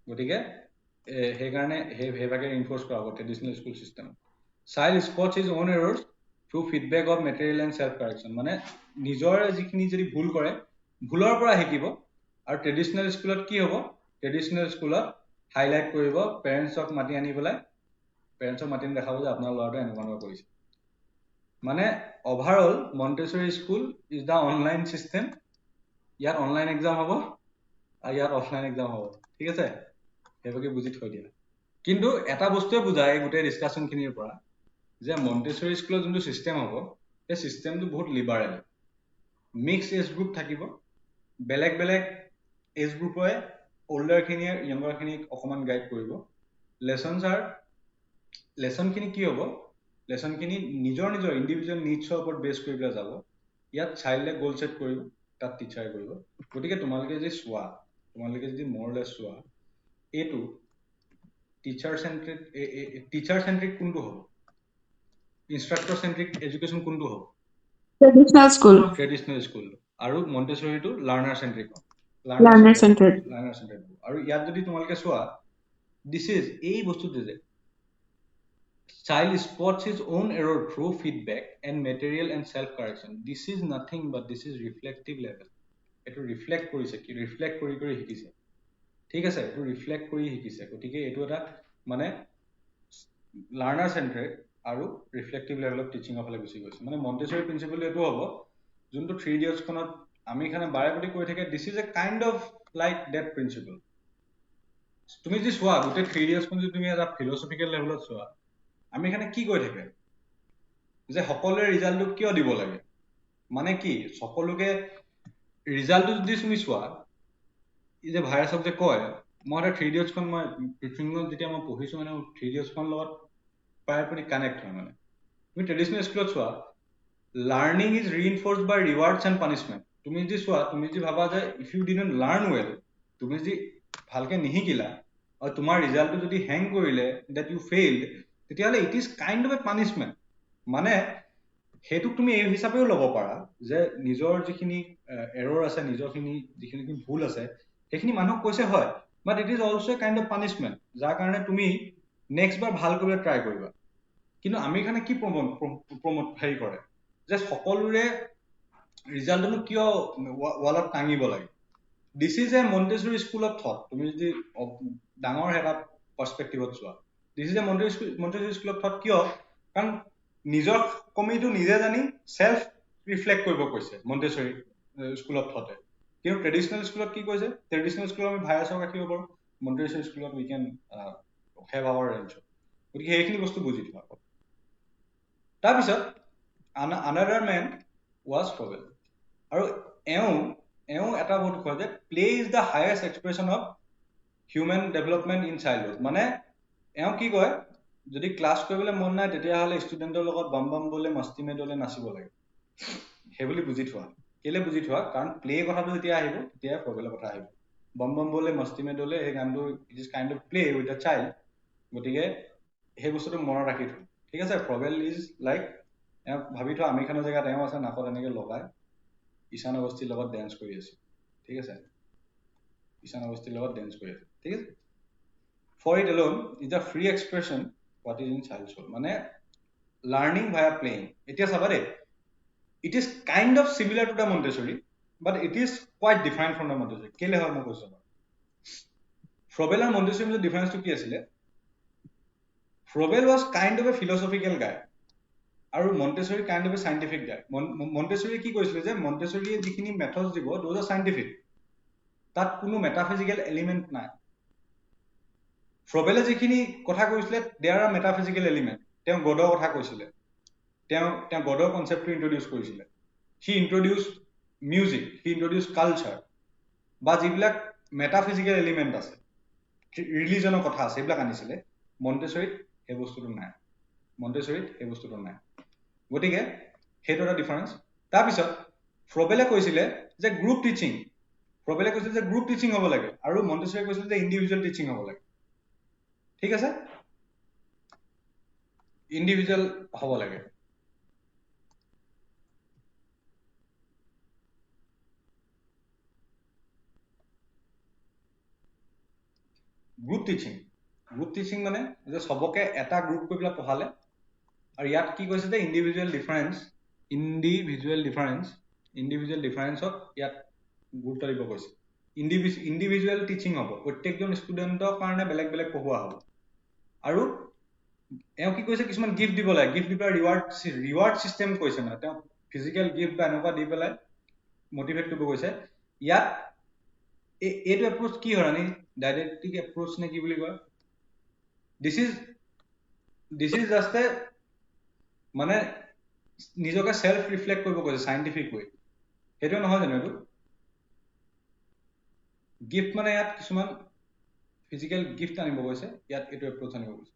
গতিকে সেইকাৰণে সেইভাগে ৰিনফৰ্চ কৰা হ'ব traditional school system child spots is on errors through feedback of material and self correction মানে নিজৰ যিখিনি যদি ভুল কৰে ভুলৰ পৰা শিকিব আৰু ট্ৰেডিশ্যনেল স্কুলত কি হ'ব ট্ৰেডিশ্যনেল স্কুলত হাইলাইট কৰিব পেৰেণ্টছক মাতি আনি পেলাই পেৰেণ্টছক মাতি আনি দেখাব যে আপোনাৰ ল'ৰাটোৱে এনেকুৱা কৰিছে মানে overall মণ্টেছৰী school is the online system ইয়াত অনলাইন এক্সাম হ'ব আৰু ইয়াত অফলাইন এক্সাম হ'ব ঠিক আছে সেইভাগে বুজি থৈ দিয়া কিন্তু এটা বস্তুৱে বুজায় গোটেই ডিছকাশ্যনখিনিৰ পৰা যে মণ্টেছৰী স্কুলৰ যোনটো চিষ্টেম হ'ব সেই চিষ্টেমটো বহুত লিবাৰেল মিক্স এজ গ্ৰুপ থাকিব বেলেগ বেলেগ এজ গ্ৰুপে অল্ডাৰখিনিয়ে য়ংগাৰখিনিক অকণমান গাইড কৰিব লেচনখিনি কি হ'ব লেচনখিনি নিজৰ নিজৰ ইণ্ডিভিজুৱেল নিডছৰ ওপৰত বেছ কৰি পেলাই যাব ইয়াত চাইল্ডে গ'ল ছেট কৰিব তাত টিচাৰে কৰিব গতিকে তোমালোকে যদি মৰলেছ চোৱা এইটো টিচাৰ চেন্ট্ৰিক কোনটো হ'ব ইনষ্ট্ৰাক্টৰ চেন্ট্ৰিক এডুকেশ্যন কোনটো হ'ব ট্ৰেডিশ্যনেল স্কুল আৰু মণ্টেছৰীটো লাৰ্নাৰ চেন্ট্ৰিক আৰু ইয়াত যদি তোমালোকে চোৱা দিছ ইজ এই বস্তুটো যে child spots his own error through feedback and material and self correction this is nothing but this is reflective level এটো ৰিফ্লেক্ট কৰিছে কি ৰিফ্লেক্ট কৰি শিকিছে ঠিক আছে এটো ৰিফ্লেক্ট কৰি শিকিছে গতিকে এটো এটা মানে লাৰ্নাৰ চেন্ট্ৰিক আৰু ৰিফ্লেক্টিভ লেভেল অফ টিচিং অফালে গুচি গৈছে মানে মণ্টেছৰী প্ৰিন্সিপল এটো হ'ব যোনটো 3 ইডিয়টছ খনত আমি এখানে বাৰে প্ৰতি কৈ থাকে this is a kind of like that principle তুমি যদি চোৱা গোটেই 3 ইডিয়টছ খন যদি তুমি এটা ফিলসফিক্যাল লেভেলত চোৱা আমি এখানে কি কৈ থাকে যে সকলোৰে ৰিজাল্টটো কিয় দিব লাগে মানে কি সকলোকে ৰিজাল্টটো যদি তুমি চোৱা এই যে ভাইৰাছক যে কয় মই 3 ইডিয়টছ খন মই প্ৰিফিংত যেতিয়া মই পঢ়িছো মানে 3 ইডিয়টছ খন লগত প্ৰায়পৰি কানেক্ট হয় মানে তুমি ট্ৰেডিশ্যনেল স্কুলত চোৱা learning is reinforced by rewards and punishment তুমি যদি চোৱা তুমি যদি ভাবা যে if you didn't learn well তুমি যদি ভালকে নিশিকিলা আৰু তোমাৰ ৰিজাল্টটো যদি হেং কৰিলে দ্যাট ইউ ফেইলড তেতিয়াহ'লে ইট ইজ কাইণ্ড অফ এ পানিশমেণ্ট মানে সেইটোক তুমি এই হিচাপেও ল'ব পাৰা যে নিজৰ যিখিনি এৰৰ আছে নিজৰখিনি যিখিনি ভুল আছে সেইখিনি মানুহক কৈছে হয় but it is also a kind of punishment যাৰ কাৰণে তুমি নেক্সট বাৰ ভাল কৰিবলৈ ট্ৰাই কৰিবা কিন্তু আমি এখানে কি প্ৰমোট হেৰি কৰে যে সকলোৰে ৰিজাল্টটো কিয় ৱালত টাঙিব লাগে this is a মণ্টেছৰী school of thought তুমি যদি ডাঙৰ এটা পাৰ্সপেক্টিভত চোৱা this is a মণ্টেছৰী school of thought কিয় কাৰণ নিজৰ কমিটো নিজে জানি সেলফ ৰিফ্লেক্ট কৰিব কৈছে মণ্টেছৰী স্কুল অফ থটে কিন্তু ট্ৰেডিশ্যনেল স্কুলত কি কৈছে ট্ৰেডিশ্যনেল স্কুলত আমি ভাইৰাছক ৰাখিব পাৰো মণ্টেছৰী স্কুলত we can have our range গতিকে সেইখিনি বস্তু বুজি থোৱা তাৰপিছত another man was Froebel আৰু এওঁ এটা বস্তু কয় যে play is the highest expression of human development in childhood মানে এওঁ কি কয় যদি ক্লাছ কৰিবলৈ মন নাই তেতিয়াহ'লে ষ্টুডেণ্টৰ লগত বাম বাম বলে মস্তি মে দলে নাচিব লাগে সেইবুলি বুজি থোৱা কেলে বুজি থোৱা কাৰণ প্লে কথাটো যেতিয়া আহিব তেতিয়া ফ্ৰবেলৰ কথা আহিব বাম বাম বলে মস্তি মে দলে এই গানটো it is kind of play with a child গতিকে সেই বস্তুটো মনত ৰাখি থোৱা ঠিক আছে ফ্ৰবেল ইজ লাইক ভাবি থোৱা আমেৰিকানৰ জেগাত এওঁ আছে নাকত এনেকে লগাই ঈশান অৱস্থাৰ লগত ডেন্স কৰি আছে ঠিক আছে ঈশান অৱস্থাৰ লগত ডেন্স কৰি আছে ঠিক আছে for it alone is a free expression what is in child's soul মানে learning via playing এতিয়া চাবা দে it is kind of similar to the Montessori but it is quite different from the Montessori কেলে হয় মই কৈছো Froebel আৰু Montessori মাজৰ ডিফাৰেন্সটো কি আছিল Froebel was kind of a philosophical guy আৰু Montessori kind of a scientific guy Montessori কি কৈছিল যে Montessori যিখিনি মেথডছ দিব those are scientific তাত কোনো মেটাফিজিক্যাল এলিমেন্ট নাই ফ্ৰবেলে যিখিনি কথা কৈছিলে দেয়াৰ আৰ মেটাফিজিক্যাল এলিমেন্ট তেওঁ গডৰ কথা কৈছিলে তেওঁ গডৰ কনসেপ্টটো ইন্ট্ৰোডিউস কৰিছিলে হি ইন্ট্ৰোডিউস মিউজিক হি ইন্ট্ৰোডিউস কালচাৰ বা যিবিলাক মেটাফিজিক্যাল এলিমেন্ট আছে ৰিলিজনৰ কথা আছে এইবিলাক আনিছিলে মন্টেছৰীত এই বস্তুটো নাই গতিকে সেইটো এটা ডিফাৰেন্স তাৰপিছত ফ্ৰবেলে কৈছিলে যে গ্ৰুপ টিচিং হ'ব লাগে আৰু মন্টেছৰীয়ে কৈছিলে যে ইন্ডিভিজুৱেল টিচিং হ'ব লাগে ঠিক আছে ইন্ডিভিজুৱেল হ'ব লাগে গ্ৰুপ টিচিং মানে যে সবকে এটা গ্ৰুপ কৰি পেলাই পঢ়ালে আৰু ইয়াত কি কৈছে যে ইন্ডিভিজুৱেল ডিফাৰেন্সক ইয়াত গুৰুত্ব দিব কৈছে ইন্ডিভিজুৱেল টিচিং হ'ব প্ৰত্যেকজন ষ্টুডেণ্টৰ কাৰণে বেলেগ বেলেগ পঢ়োৱা হ'ব আৰু এওঁ কি কৈছে কিছুমান গিফ্ট দিব লাগে গিফ্ট দি পেলাই ৰিৱাৰ্ড চিষ্টেম কৈছে মানে তেওঁ ফিজিকেল গিফ্ট বা এনেকুৱা দি পেলাই মটিভেট কৰিব কৈছে ইয়াত এইটো এপ্ৰোচ কি হয় আমি ডাইডাক্টিক এপ্ৰোচ নে কি বুলি কয় দিস ইজ জাষ্ট এ মানে নিজকে সেলফ ৰিফ্লেক্ট কৰিব কৈছে সাইন্টিফিক ৱে সেইটো নহয় জানো এইটো গিফ্ট মানে ইয়াত কিছুমান ফিজিক্যাল গিফ্ট আনিব কৈছে ইয়াত এইটো এপ্ৰোচ আনিব কৈছে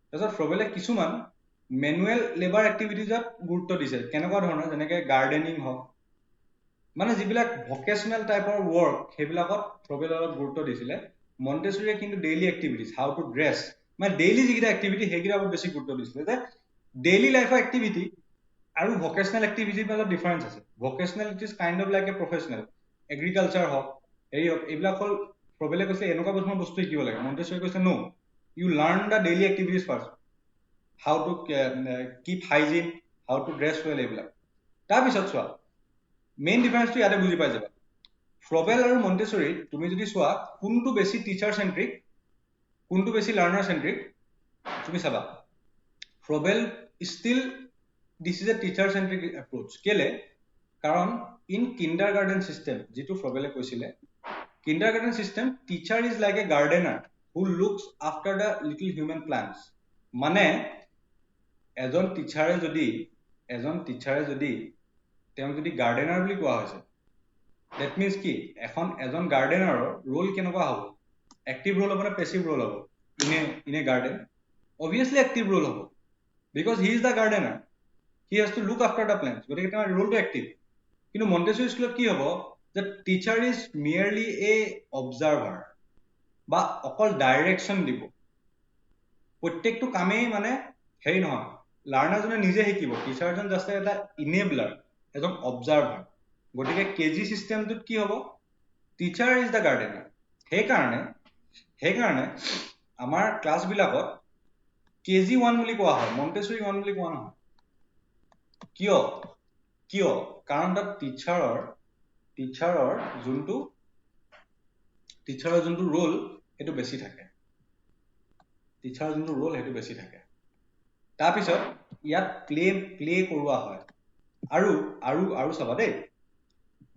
তাৰপিছত ফ্ৰবেলে কিছুমান মেনুৱেল লেবাৰ এক্টিভিটিজত গুৰুত্ব দিছে কেনেকুৱা ধৰণৰ যেনেকৈ গাৰ্ডেনিং হওক মানে যিবিলাক ভকেশনাল টাইপৰ ৱৰ্ক সেইবিলাকত ফ্ৰবেলে অলপ গুৰুত্ব দিছিলে মন্টেছৰীয়ে কিন্তু daily activities how to dress মানে ডেইলি যিকেইটা এক্টিভিটি সেইকেইটা বহুত বেছি গুৰুত্ব দিছিলে যে ডেইলি লাইফৰ এক্টিভিটি আৰু ভকেশনাল এক্টিভিটিৰ মাজত ডিফাৰেন্স আছে vocational it is kind of like a professional agriculture হওক হেৰি হওক এইবিলাক হ'ল ফ্ৰবেলে কৈছে এনেকুৱা কিছুমান বস্তু শিকিব লাগে মন্টেছৰীয়ে কৈছে নো you learn the daily activities first how to keep hygiene how to dress well এইবিলাক তাৰপিছত চোৱা মেইন ডিফাৰেন্সটো ইয়াতে বুজি পাই যাবা ফ্ৰবেল আৰু মন্টেছৰী তুমি যদি চোৱা কোনটো বেছি টিচাৰ সেন্ট্ৰিক কোনটো বেছি লাৰ্নাৰ সেন্ট্ৰিক তুমি চাবা ফ্ৰবেল still this is a teacher centric approach কেলে কাৰণ in kindergarten system যিটো ফ্ৰবেলে কৈছিলে kindergarten system teacher is like a gardener who looks after the little human plants মানে এজন টিচাৰে যদি তেওঁ যদি গাৰ্ডেনাৰ বুলি কোৱা হৈছে that means কি এজন গাৰ্ডেনাৰৰ ৰোল কেনেকুৱা হ'ব এক্টিভ ৰোল হ'ব নে পেছিভ ৰোল হ'ব in a garden obviously active role হ'ব because he is the gardener he has to look after the plants গতিকে তেওঁৰ ৰোলটো এক্টিভ কিন্তু মন্টেছৰী স্কুলত কি হ'ব the teacher is merely a observer বা অকল ডাইৰেকশন দিব প্ৰত্যেকটো কামেই মানে হেৰি নহয় লাৰ্নাৰজনে নিজে শিকিব টিচাৰজন জাষ্ট এটা ইনেবলাৰ এজন অবজাৰ্ভাৰ গতিকে কেজি সিস্টেমটোত কি হ'ব টিচাৰ ইজ দ্য গাৰ্ডেনাৰ সেইকাৰণে আমাৰ ক্লাছ বিলাকত কেজি 1 বুলি কোৱা হয় মন্টেছৰী 1 বুলি কোৱা নহয় কিয় কাৰণ তাত টিচাৰৰ যোনটো ৰোল সেইটো বেছি থাকে তাৰপিছত ইয়াত প্লে কৰোৱা হয় আৰু চাবা দেই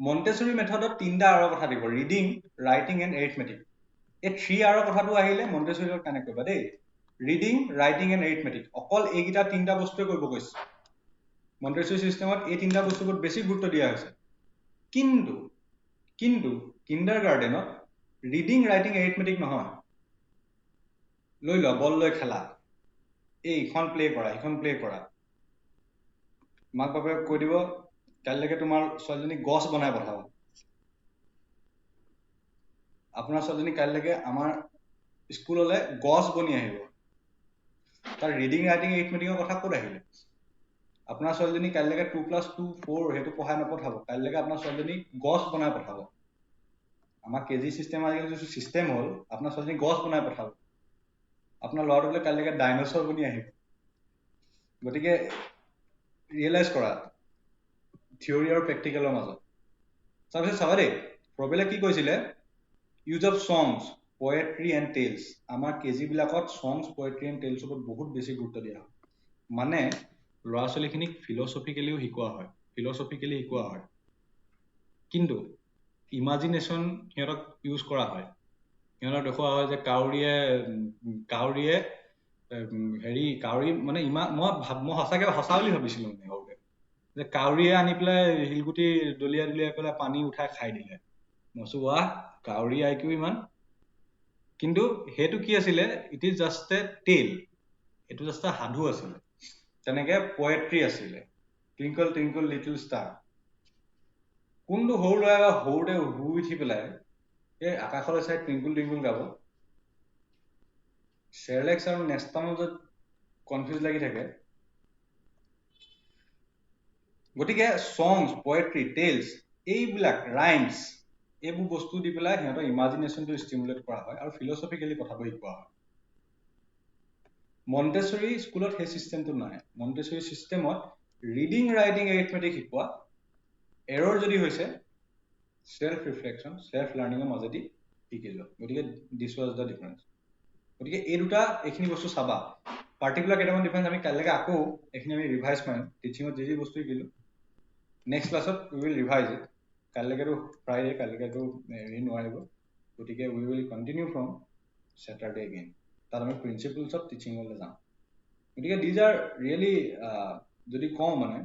মন্টেছৰী মেথডত তিনটা আৰৰ কথা দিব ৰিডিং ৰাইটিং এণ্ড এৰিথমেটিক এই 3 আৰৰ কথাটো আহিলে মন্টেছৰী লগত কানেক্ট কৰিবা দেই ৰিডিং ৰাইটিং এণ্ড এৰিথমেটিক অকল এইকেইটা তিনটা বস্তুৱে কৰিব কৈছে মন্টেছৰী সিস্টেমত এই তিনটা বস্তু বহুত বেছি গুৰুত্ব দিয়া হৈছে কিন্তু কিণ্ডাৰগাৰ্টেনত ৰিডিং ৰাইটিং এৰিথমেটিক নহয় লৈ লোৱা বল লৈ খেলা এইখন প্লে কৰা এইখন প্লে কৰা মাক বাপেক কৈ দিব কাইলৈকে তোমাৰ ছোৱালীজনী গছ বনাই পঠাব আপোনাৰ ছোৱালীজনী কাইলৈকে আমাৰ স্কুললৈ গছ বনি আহিব তাৰ ৰিডিং ৰাইটিং এৰিথমেটিকৰ কথা ক'ত আহিলে আপোনাৰ ছোৱালীজনী কাইলৈকে 2 + 2 4 সেইটো পঢ়াই নপঠাব কাইলৈকে আপোনাৰ ছোৱালীজনী গছ বনাই পঠাব আমাৰ কেজি সিস্টেম আজিকালি যিটো সিস্টেম হ'ল আপোনাৰ ছোৱালীজনী গছ বনাই পঠাব আপোনাৰ ল'ৰাটো বোলে কাইলৈকে ডাইনোছৰ বনি আহিব গতিকে ৰিয়েলাইজ কৰা থিয়ৰি আৰু প্ৰেক্টিকেলৰ মাজত তাৰপিছত চাবা দেই ফ্ৰবেলে কি কৈছিলে use of songs poetry and tales আমাৰ কেজি বিলাকত songs poetry and tales ওপৰত বহুত বেছি গুৰুত্ব দিয়া হয় মানে ল'ৰা ছোৱালীখিনিক ফিলচফিকেলিও শিকোৱা হয় কিন্তু ইমাজিনেশ্যন সিহঁতক ইউজ কৰা হয়। সিহঁতক দেখুওৱা হয় যে কাউৰীয়ে কাউৰী মানে মই সঁচাকে সঁচা বুলি ভাবিছিলো মানে সৰুতে, যে কাউৰীয়ে আনি পেলাই শিলগুটি দলিয়াই দলিয়াই পেলাই পানী উঠাই খাই দিলে। মই কৈছো ৱাহ, কাউৰী আইকিউ ইমান। কিন্তু সেইটো কি আছিলে, ইট ইজ জাষ্ট এ টেল, এইটো জাষ্ট এ সাধু আছিলে। তেনেকে পয়েট্ৰি আছিলে, টুইংকল টুইংকল লিটল ষ্টাৰ। কোনটো সৰু ল'ৰাই সৰুতে শুই উঠি পেলাই এই আকাশলৈ চাই টুইংকল টুইংকল গাব? চেৰলেক্স আৰু নেষ্টাৰ মাজত কনফিউজ লাগি থাকে। গতিকে songs, poetry, tales, এইবিলাক ৰাইমছ, এইবোৰ বস্তু দি পেলাই সিহঁতৰ ইমাজিনেশ্যনটো ষ্টিমুলেট কৰা হয় আৰু ফিলচফিকেলি কথাবোৰ শিকোৱা হয়। মন্টেছৰী স্কুলত সেই চিষ্টেমটো নাই। মন্টেছৰী চিষ্টেমত ৰিডিং ৰাইটিং এৰিথমেটিক শিকোৱা, এৰৰ যদি হৈছে চেল্ফ ৰিফ্লেকশ্যন, চেল্ফ লাৰ্ণিঙৰ মাজেদি শিকি যোৱা। গতিকে দিছ ৱাজ দ্য ডিফাৰেঞ্চ। গতিকে এইখিনি বস্তু চাবা। পাৰ্টিকুলাৰ কেইটামান ডিফাৰেঞ্চ আমি কাইলৈকে আকৌ এইখিনি আমি ৰিভাইজ কৰিম। টিচিঙত যি বস্তু শিকিলো নেক্সট ক্লাছত উই উইল ৰিভাইজ ইট। কাইলৈকেতো ফ্ৰাইডে, কাইলৈকেতো হেৰি নোৱাৰিব, গতিকে we will continue from Saturday again. তাত আমি প্ৰিন্সিপলছ অফ টিচিঙলৈ যাম। গতিকে দিজ আৰ ৰিয়েলি যদি কওঁ মানে